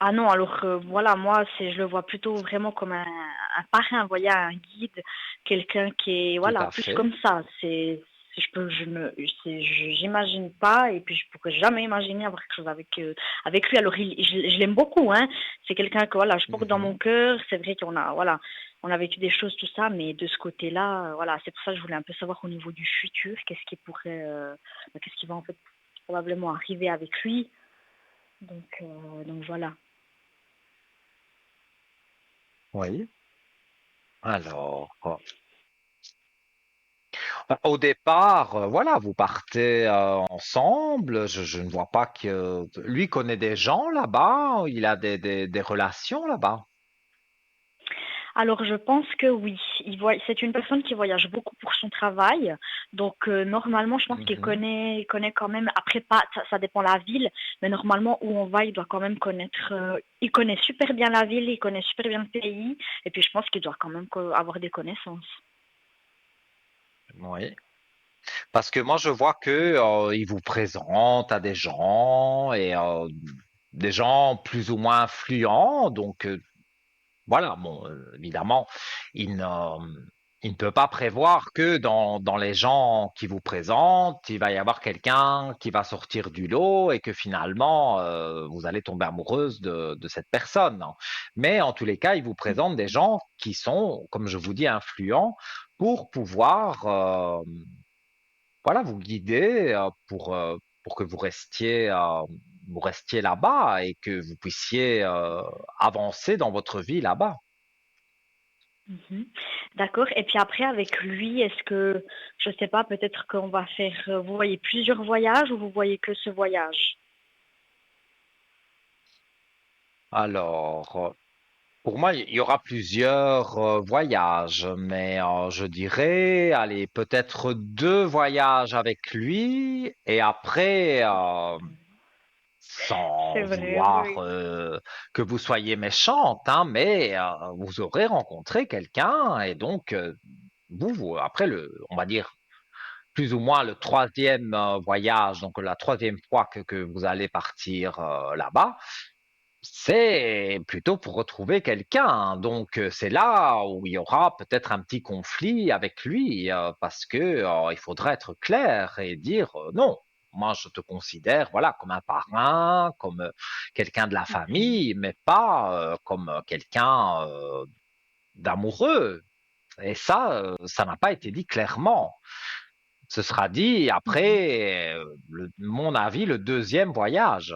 Ah non, alors voilà, moi, je le vois plutôt vraiment comme un parrain, vous voyez, un guide, quelqu'un qui est, Tout voilà, à plus fait. comme ça. J'imagine pas, et puis je pourrais jamais imaginer avoir quelque chose avec lui. Alors, je l'aime beaucoup, hein. C'est quelqu'un que, voilà, je porte dans mon Mhm. cœur. C'est vrai voilà, on a vécu des choses, tout ça, mais de ce côté-là, voilà, c'est pour ça que je voulais un peu savoir au niveau du futur, qu'est-ce qui va en fait probablement arriver avec lui. Donc voilà. Oui. Alors, au départ, voilà, vous partez ensemble. Je ne vois pas que lui connaît des gens là-bas. Il a des relations là-bas. Alors, je pense que oui. C'est une personne qui voyage beaucoup pour son travail. Donc, normalement, je pense Mhm. il connaît quand même. Après, pas, ça dépend de la ville, mais normalement, où on va, il doit quand même connaître. Il connaît super bien la ville, il connaît super bien le pays. Et puis, je pense qu'il doit quand même avoir des connaissances. Oui. Parce que moi, je vois que il vous présente à des gens plus ou moins influents. Donc, voilà, bon, évidemment, il ne, il ne peut pas prévoir que dans les gens qui vous présentent, il va y avoir quelqu'un qui va sortir du lot et que finalement, vous allez tomber amoureuse de cette personne. Mais en tous les cas, il vous présente des gens qui sont, comme je vous dis, influents pour pouvoir, voilà, vous guider pour que vous restiez là-bas et que vous puissiez avancer dans votre vie là-bas. Mhm. D'accord. Et puis après, avec lui, est-ce que, je sais pas, peut-être qu'on va faire, vous voyez plusieurs voyages ou vous voyez que ce voyage? Alors, pour moi, il y aura plusieurs voyages, mais je dirais, allez, peut-être deux voyages avec lui, et après, C'est sans vrai, vouloir oui. que vous soyez méchante, hein, mais vous aurez rencontré quelqu'un, et donc, après on va dire, plus ou moins le troisième voyage, donc la troisième fois que vous allez partir là-bas, c'est plutôt pour retrouver quelqu'un. Donc, c'est là où il y aura peut-être un petit conflit avec lui, parce que il faudra être clair et dire non. Moi, je te considère, voilà, comme un parrain, comme quelqu'un de la Mhm. famille, mais pas comme quelqu'un d'amoureux. Et ça n'a pas été dit clairement. Ce sera dit Mhm. après, mon avis, le deuxième voyage.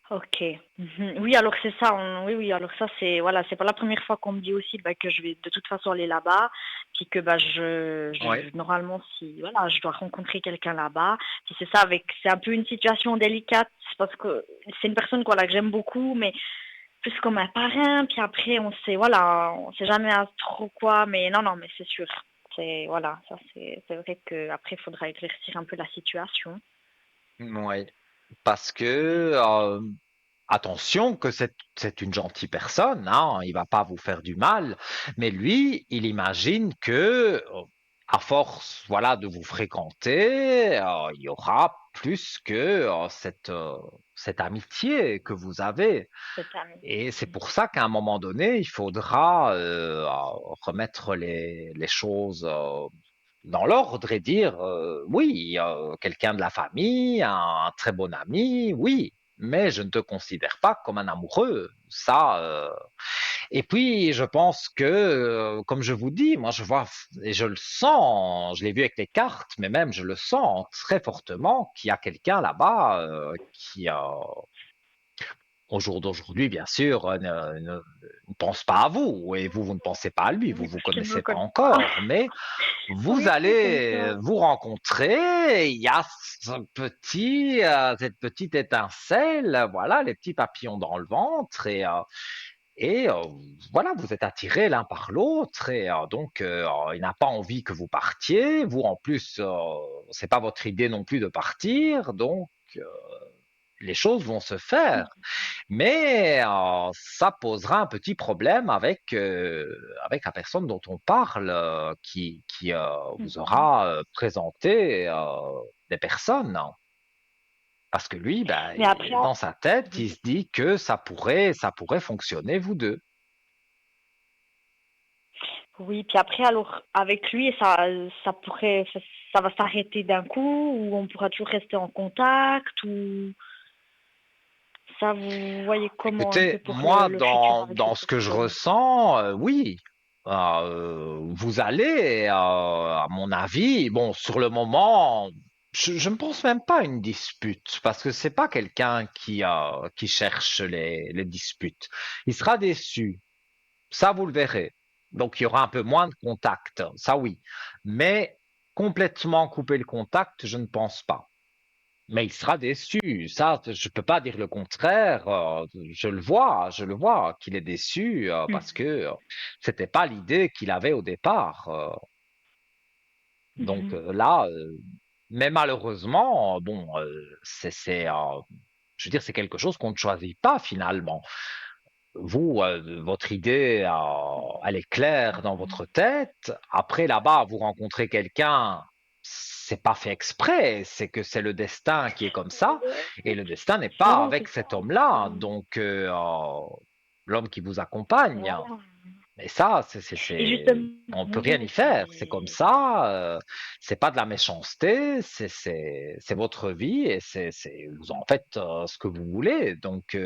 Ok. Mhm. Oui, alors c'est ça. Oui, oui. Alors ça, c'est voilà, c'est pas la première fois qu'on me dit aussi bah, que je vais de toute façon aller là-bas, puis que bah Oui. normalement si voilà, je dois rencontrer quelqu'un là-bas. Puis c'est ça c'est un peu une situation délicate parce que c'est une personne voilà que j'aime beaucoup, mais plus comme un parrain. Puis après, on sait jamais à trop quoi, mais non, non, mais c'est sûr. C'est voilà, ça c'est vrai que après il faudra éclaircir un peu la situation. Oui. Parce que attention que c'est une gentille personne, hein, il va pas vous faire du mal, mais lui, il imagine que à force, voilà, de vous fréquenter, il y aura plus que cette amitié que vous avez. Cette amie. Et c'est pour ça qu'à un moment donné, il faudra remettre les choses dans l'ordre et dire oui, quelqu'un de la famille, un très bon ami, oui, mais je ne te considère pas comme un amoureux. Ça, et puis, je pense que, comme je vous dis, moi, je vois et je le sens, je l'ai vu avec les cartes, mais même je le sens très fortement qu'il y a quelqu'un là-bas qui, au jour d'aujourd'hui, bien sûr, ne pense pas à vous et vous ne pensez pas à lui, vous Oui, vous parce qu'il ne me connaissez pas connaît pas. encore, mais vous Oui, c'est allez ça. vous rencontrer, il y a cette petite étincelle, voilà, les petits papillons dans le ventre et voilà, vous êtes attirés l'un par l'autre et donc il n'a pas envie que vous partiez. Vous, en plus, c'est pas votre idée non plus de partir, donc euh, les choses vont se faire. Mais ça posera un petit problème avec la personne dont on parle, qui vous Mhm. aura présenté des personnes. Parce que lui, ben, Mais après, dans sa tête, il oui, se dit que ça pourrait fonctionner, vous deux. oui, puis après, alors, avec lui, ça pourrait, ça va s'arrêter d'un coup, ou on pourra toujours rester en contact, ou ça, vous voyez comment un peu Écoutez, pour moi, le futur dans, avec dans cette ce que je personne. ressens, oui. Vous allez, à mon avis, bon, sur le moment, je ne pense même pas à une dispute, parce que c'est pas quelqu'un qui cherche les disputes. Il sera déçu, ça vous le verrez. Donc il y aura un peu moins de contact, ça oui. Mais complètement couper le contact, je ne pense pas. Mais il sera déçu. Ça, je peux pas dire le contraire. Je le vois qu'il est déçu parce que Mhm. c'était pas l'idée qu'il avait au départ. Donc Mhm. là, mais malheureusement, bon, je veux dire, c'est quelque chose qu'on ne choisit pas finalement. Vous, votre idée, elle est claire dans votre tête. Après, là-bas, vous rencontrez quelqu'un, c'est pas fait exprès, c'est que c'est le destin qui est comme ça, Ouais. et le destin n'est pas Voilà, avec c'est ça. cet homme-là, donc l'homme qui vous accompagne. Voilà. Et ça, Et justement, on peut rien y oui, faire. C'est comme mais ça. C'est pas de la méchanceté. C'est votre vie et vous en faites ce que vous voulez. Donc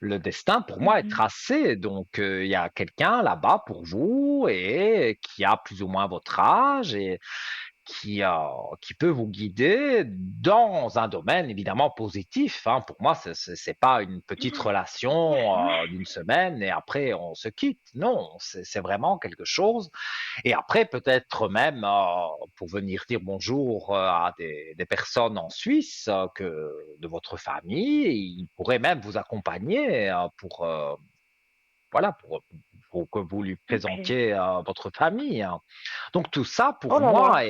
le destin, pour moi, est mhm. tracé. Donc, il y a quelqu'un là-bas pour vous et qui a plus ou moins votre âge et qui peut vous guider dans un domaine évidemment positif, hein. Pour moi, c'est pas une petite relation d'une semaine et après on se quitte. Non, c'est vraiment quelque chose et après, peut-être même pour venir dire bonjour à des personnes en Suisse de votre famille, ils pourraient même vous accompagner voilà, pour que vous lui Ok. présentiez votre famille, hein. Donc tout ça, Oh pour là là. moi,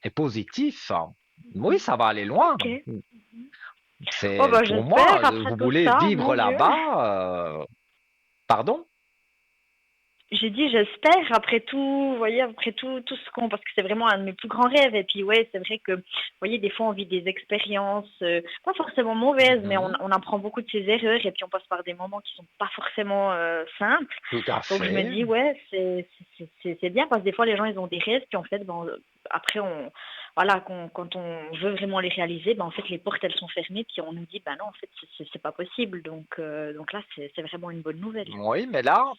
est positif. Oui, ça va aller loin. Ok. Oh C'est bah pour moi, j'espère après vous tout voulez ça, vivre mon Dieu. là-bas, pardon? J'ai dit j'espère après tout, vous voyez, après tout ce qu'on, parce que c'est vraiment un de mes plus grands rêves. Et puis ouais, c'est vrai que, vous voyez, des fois on vit des expériences, pas forcément mauvaises, mais Mhm, on apprend beaucoup de ses erreurs et puis on passe par des moments qui sont pas forcément simples. tout à Donc je me fait. dis ouais, c'est bien parce que des fois les gens ils ont des rêves puis en fait ben, après voilà quand on veut vraiment les réaliser, ben en fait les portes elles sont fermées puis on nous dit ben non en fait c'est pas possible. Donc là c'est vraiment une bonne nouvelle. Oui, mais là,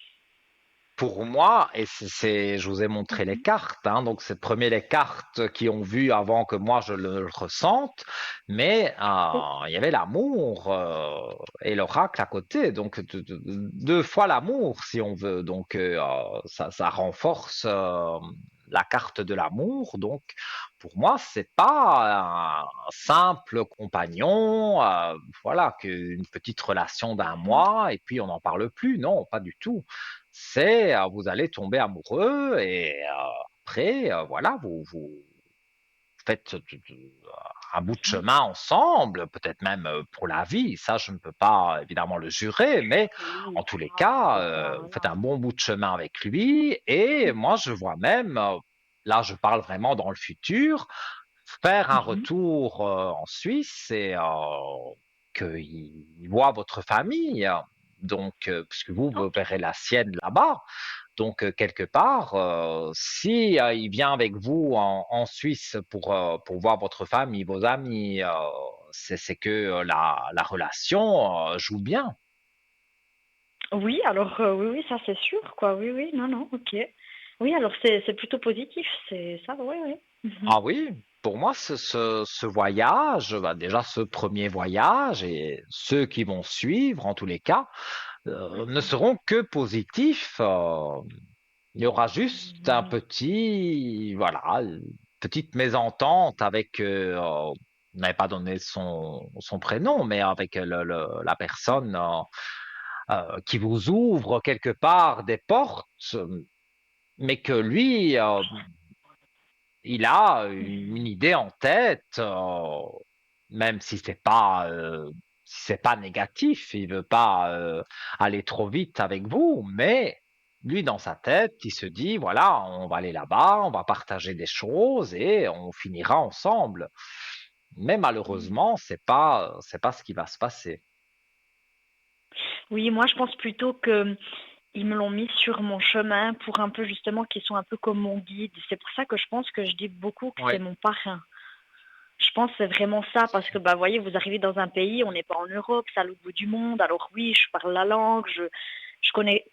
pour moi, et je vous ai montré les Mhm. cartes, hein, donc c'est premier les cartes qui ont vu avant que moi je le ressente, mais Oui. il y avait l'amour et l'oracle à côté, donc deux fois l'amour si on veut, donc ça renforce la carte de l'amour, donc pour moi c'est pas un simple compagnon, voilà, qu'une petite relation d'un Mhm. mois et puis on n'en parle plus, non, pas du tout. C'est vous allez tomber amoureux et après, voilà, vous faites un bout de chemin ensemble, peut-être même pour la vie. Ça, je ne peux pas évidemment le jurer, mais en Oui, tous les ça, cas, c'est ça, vous faites voilà. un bon bout de chemin avec lui. Et moi, je vois même, là, je parle vraiment dans le futur, faire un Mhm. retour en Suisse et qu'il voit votre famille. Donc, puisque vous Ok. verrez la sienne là-bas. Donc, quelque part, si il vient avec vous en Suisse pour voir votre famille, vos amis, c'est que la relation joue bien. Oui, alors oui, oui, ça c'est sûr, quoi. Oui, oui, non, non, ok. Oui, alors c'est plutôt positif, c'est ça, oui, oui. Mhm. Ah oui, pour moi, ce voyage, bah, déjà ce premier voyage et ceux qui vont suivre, en tous les cas, ne seront que positifs. Il y aura juste un petit, voilà, une petite mésentente avec, vous n'avez pas donné son prénom, mais avec la personne qui vous ouvre quelque part des portes, mais que lui, il a une idée en tête, même si c'est pas négatif, il veut pas aller trop vite avec vous, mais lui dans sa tête, il se dit voilà, on va aller là-bas, on va partager des choses et on finira ensemble. Mais malheureusement, c'est pas ce qui va se passer. Oui, moi je pense plutôt que ils me l'ont mis sur mon chemin pour un peu justement qu'ils sont un peu comme mon guide. C'est pour ça que je pense que je dis beaucoup que c'est Ouais. mon parrain. Je pense que c'est vraiment ça parce que bah voyez, vous arrivez dans un pays, on n'est pas en Europe, c'est à l'autre bout du monde. Alors oui, je parle la langue, je connais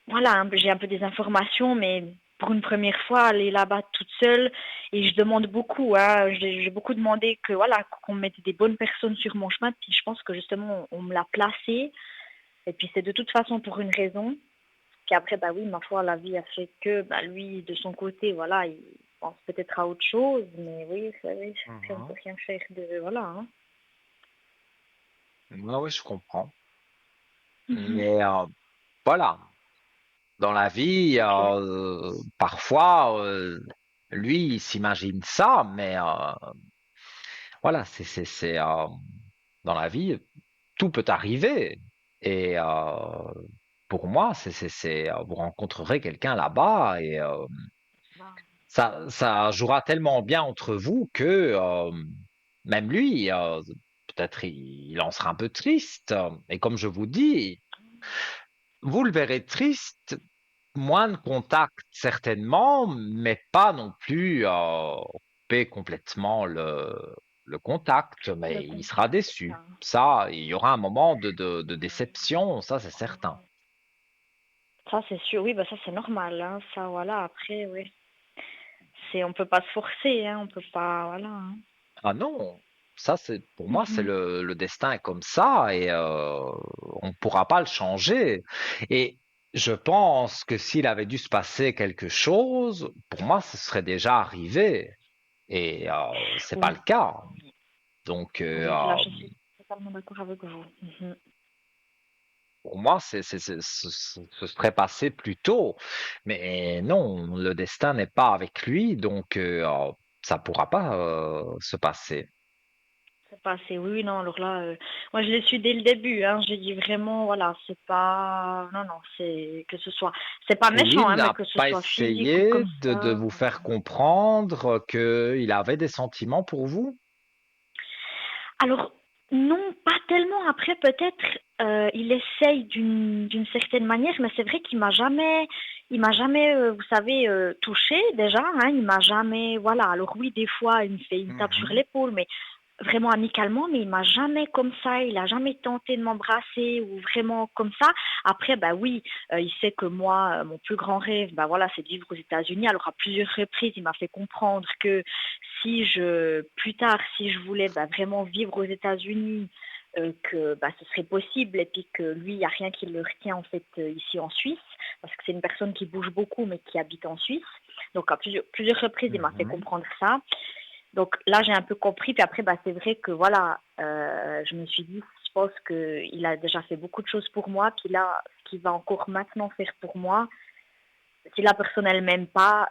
voilà, j'ai un peu des informations, mais pour une première fois, aller là-bas toute seule et je demande beaucoup. Hein, j'ai beaucoup demandé que voilà qu'on mette des bonnes personnes sur mon chemin. Puis je pense que justement on me l'a placé. Et puis c'est de toute façon pour une raison. Puis après, bah oui, ma foi, la vie a fait que bah, lui, de son côté, voilà, il pense peut-être à autre chose, mais oui, oui, si on peut Mhm. rien faire de voilà. Hein. Ouais, oui, je comprends. Mhm. Mais voilà, dans la vie, Ok. parfois, lui, il s'imagine ça, mais voilà, dans la vie, tout peut arriver. Et pour moi, vous rencontrerez quelqu'un là-bas et ça jouera tellement bien entre vous que même lui, peut-être il en sera un peu triste. Et comme je vous dis, vous le verrez triste, moins de contact certainement, mais pas non plus couper complètement le contact, Le mais il sera contact. déçu. Ah. Ça, il y aura un moment de déception, ça c'est certain. Ça, c'est sûr. Oui, bah ça, c'est normal. Hein. Ça, voilà, après, oui. On peut pas se forcer, hein. On peut pas, voilà. Hein. Ah non, ça c'est pour moi c'est Mhm. le destin est comme ça et on ne pourra pas le changer. Et je pense que s'il avait dû se passer quelque chose, pour moi ce serait déjà arrivé. Et c'est pas le Oui, cas. Donc, oui, là, je suis totalement d'accord avec vous. Mhm. pour moi, ce serait passé plus tôt. Mais non, le destin n'est pas avec lui, donc ça pourra pas se passer. C'est pas assez. Oui, oui, non, alors là, moi, je l'ai su dès le début. Hein. J'ai dit vraiment, voilà, c'est pas. Non, non, c'est que ce soit. C'est pas Et lui méchant, hein, mais n'a que ce pas soit physique ou essayé comme de ça. vous faire comprendre qu'il avait des sentiments pour vous? Alors, non, pas tellement. Après, peut-être, il essaye d'une certaine manière, mais c'est vrai qu'il m'a jamais, vous savez, touché déjà. Hein, il m'a jamais, voilà. Alors oui, des fois, il me fait une tape sur Mhm. l'épaule, mais vraiment amicalement, mais il m'a jamais comme ça. Il a jamais tenté de m'embrasser ou vraiment comme ça. Après, bah oui, il sait que moi, mon plus grand rêve, bah voilà, c'est de vivre aux États-Unis. Alors à plusieurs reprises, il m'a fait comprendre que plus tard, si je voulais bah, vraiment vivre aux États-Unis, que bah, ce serait possible et puis que lui, il n'y a rien qui le retient en fait ici en Suisse, parce que c'est une personne qui bouge beaucoup mais qui habite en Suisse. Donc à plusieurs reprises, il m'a fait Mhm. comprendre ça. Donc là, j'ai un peu compris. Puis après, bah, c'est vrai que voilà, je me suis dit, je pense qu'il a déjà fait beaucoup de choses pour moi. Puis là, ce qu'il va encore maintenant faire pour moi, si la personne elle m'aime pas,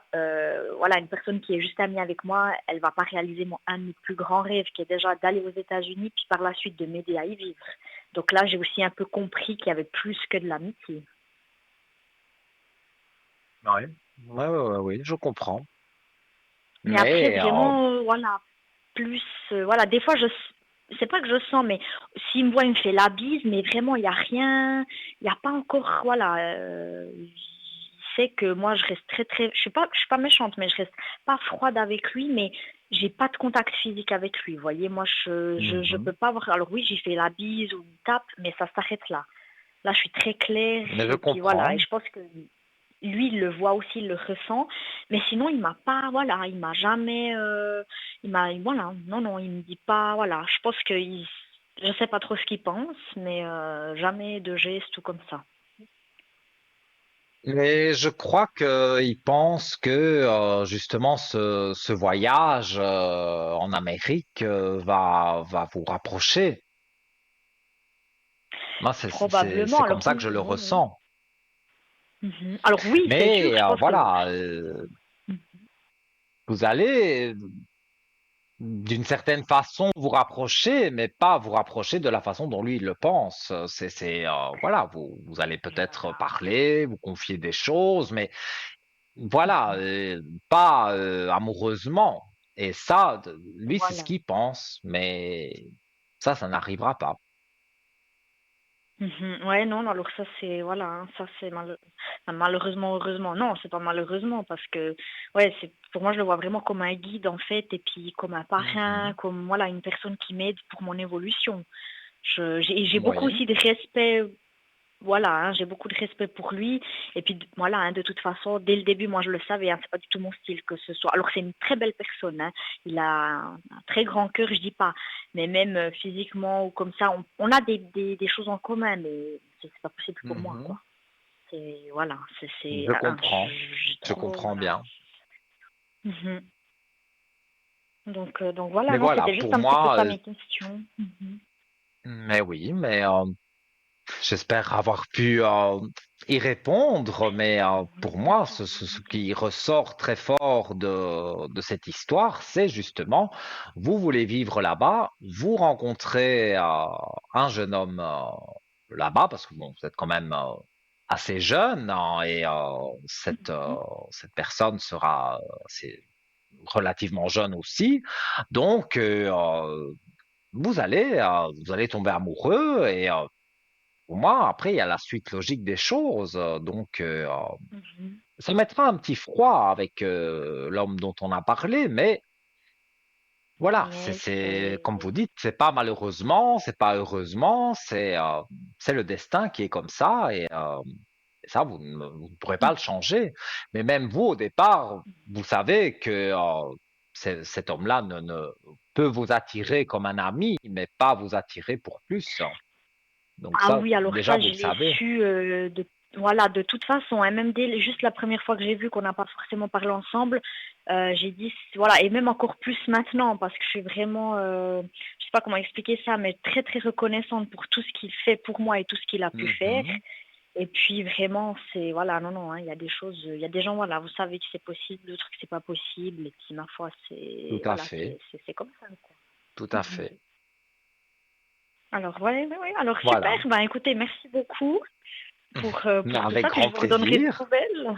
voilà, une personne qui est juste amie avec moi, elle va pas réaliser un de mes plus grands rêves, qui est déjà d'aller aux États-Unis, puis par la suite de m'aider à y vivre. Donc là, j'ai aussi un peu compris qu'il y avait plus que de l'amitié. Ouais. Ouais, ouais, ouais, oui, je comprends. Mais après, Mais vraiment, voilà. plus, voilà, des fois, c'est pas que je sens, mais s'il me voit, il me fait la bise, mais vraiment, il n'y a rien, il n'y a pas encore, voilà, il sait que moi, je reste très, très, je suis pas méchante, mais je reste pas froide avec lui, mais j'ai pas de contact physique avec lui, vous voyez, moi, je Mhm. peux pas avoir, alors oui, j'ai fait la bise ou une tape, mais ça s'arrête là. Là, je suis très claire, Mais je et puis voilà, et comprends. je pense que lui, il le voit aussi, il le ressent, mais sinon, il m'a pas, voilà, il m'a jamais, voilà, non, non, il me dit pas, voilà, je pense que je sais pas trop ce qu'il pense, mais jamais de geste ou comme ça. Mais je crois qu'il pense que justement ce voyage en Amérique va vous rapprocher. Moi, Probablement, c'est comme alors ça que je oui, le oui, oui. ressens. Mhm. Alors oui, c'est sûr, Mais je pense que voilà, vous allez d'une certaine façon vous rapprocher, mais pas vous rapprocher de la façon dont lui il le pense. Voilà, vous allez peut-être voilà, parler, vous confier des choses, mais voilà, pas amoureusement. Et ça, lui, c'est ce voilà. qu'il pense, mais ça n'arrivera pas. Mhm. Ouais, non, alors ça c'est, voilà, hein, ça c'est malheureusement, heureusement. Non, c'est pas malheureusement parce que, ouais, c'est, pour moi je le vois vraiment comme un guide en fait et puis comme un parrain, Mhm. comme, voilà, une personne qui m'aide pour mon évolution. J'ai beaucoup Oui. aussi de respect, voilà, hein, j'ai beaucoup de respect pour lui. Et puis voilà, hein, de toute façon, dès le début, moi je le savais, hein, c'est pas du tout mon style que ce soit. Alors c'est une très belle personne, hein, il a un très grand cœur, je dis pas, mais même physiquement ou comme ça, on a des choses en commun, mais c'est pas possible pour moi, Mhm. quoi. C'est voilà, Je comprends, je je trouve comprends voilà. bien. Mhm. Donc voilà, Mais non, voilà, c'était juste pour un petit peu moi, ça mes questions. Mhm. mais oui, mais j'espère avoir pu y répondre, mais pour moi, ce qui ressort très fort de cette histoire, c'est justement, vous voulez vivre là-bas, vous rencontrez un jeune homme là-bas, parce que bon, vous êtes quand même assez jeune, hein, et cette personne sera c'est relativement jeune aussi, donc vous allez tomber amoureux et pour moi, après, il y a la suite logique des choses. Donc, Mhm. ça mettra un petit froid avec l'homme dont on a parlé, mais voilà, Mais comme c'est vous dites, c'est pas malheureusement, c'est pas heureusement, c'est le destin qui est comme ça et ça, vous ne pourrez pas le changer. Mais même vous, au départ, vous savez que cet homme-là ne peut vous attirer comme un ami, mais pas vous attirer pour plus. Donc Ah ça, oui, alors déjà, ça, vous je le l'ai savez. su voilà, de toute façon, hein, même juste la première fois que j'ai vu qu'on n'a pas forcément parlé ensemble, j'ai dit, voilà, et même encore plus maintenant, parce que je suis vraiment, je sais pas comment expliquer ça, mais très très reconnaissante pour tout ce qu'il fait pour moi et tout ce qu'il a pu faire. Mhm. Et puis vraiment, c'est, voilà, non, non, hein, il y a des choses, il y a des gens, voilà, vous savez que c'est possible, d'autres que c'est pas possible, et puis ma foi, Tout c'est, à voilà, fait, c'est comme ça, quoi. tout à Mhm. fait. Alors, ouais, ouais, ouais, alors super, Voilà. ben écoutez, merci beaucoup Mais pour tout avec ça, puis je grand vous redonnerai des plaisir. nouvelles. Mais Mais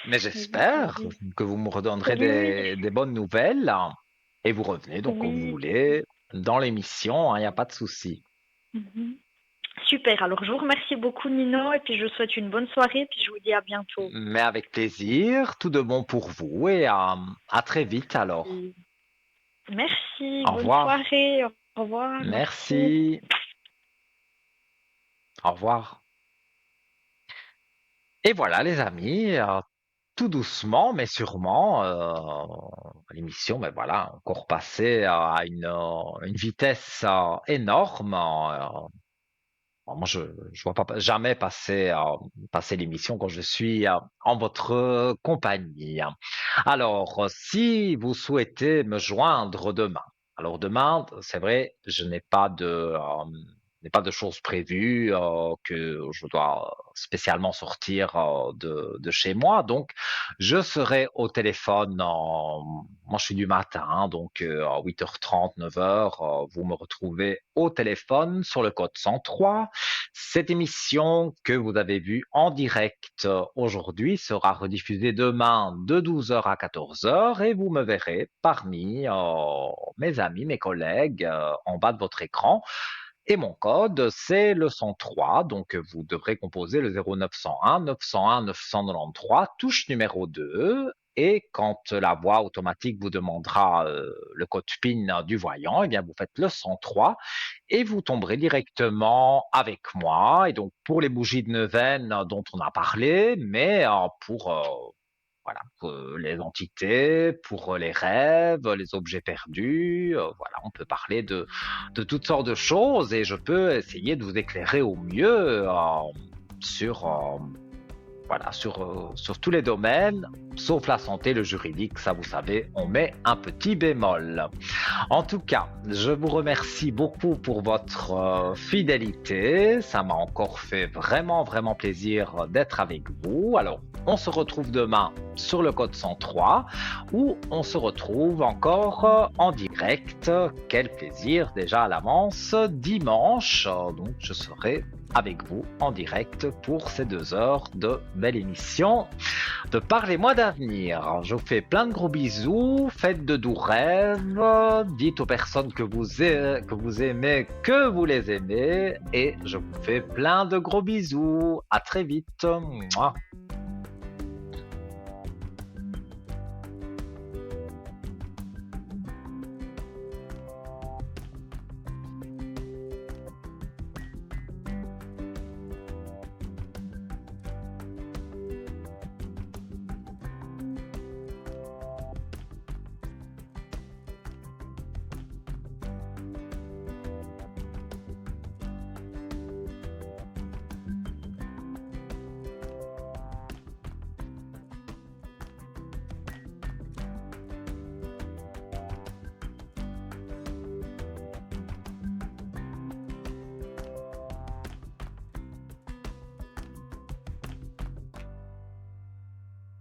oui, mais j'espère oui. que vous me redonnerez Oui, oui, des bonnes nouvelles et vous revenez donc quand vous oui. voulez dans l'émission, il n'y a pas de souci. Mhm. Super, alors je vous remercie beaucoup Nino, et puis je vous souhaite une bonne soirée, puis je vous dis à bientôt. Mais avec plaisir, tout de bon pour vous et à très vite alors. Merci. Merci, Au bonne revoir. soirée, au revoir, merci. Merci. Au revoir. Et voilà les amis, tout doucement mais sûrement, l'émission, mais voilà, encore passée à une vitesse énorme. Moi, je vois pas jamais passer l'émission quand je suis en votre compagnie. Alors, si vous souhaitez me joindre demain, alors demain, c'est vrai, je n'ai pas n'est pas de choses prévues, que je dois spécialement sortir de chez moi. Donc, je serai au téléphone. Moi, je suis du matin, hein, donc à 8h30, 9h, vous me retrouvez au téléphone sur le code 103. Cette émission que vous avez vue en direct aujourd'hui sera rediffusée demain de 12h à 14h et vous me verrez parmi mes amis, mes collègues en bas de votre écran. Et mon code, c'est le 103, donc vous devrez composer le 0901 901 993, touche numéro 2. Et quand la voix automatique vous demandera le code PIN du voyant, eh bien vous faites le 103 et vous tomberez directement avec moi. Et donc pour les bougies de neuvaine dont on a parlé, mais pour voilà, pour les entités, pour les rêves, les objets perdus, voilà, on peut parler de toutes sortes de choses et je peux essayer de vous éclairer au mieux sur, voilà, sur tous les domaines, sauf la santé, le juridique, ça vous savez, on met un petit bémol. En tout cas, je vous remercie beaucoup pour votre fidélité. Ça m'a encore fait vraiment, vraiment plaisir d'être avec vous. Alors, on se retrouve demain sur le code 103 où on se retrouve encore en direct. Quel plaisir déjà à l'avance. Dimanche, donc je serai avec vous en direct pour ces 2 heures de belle émission de Parlez-moi d'avenir. Je vous fais plein de gros bisous, faites de doux rêves, dites aux personnes que vous aimez que vous les aimez et je vous fais plein de gros bisous. À très vite. Mouah.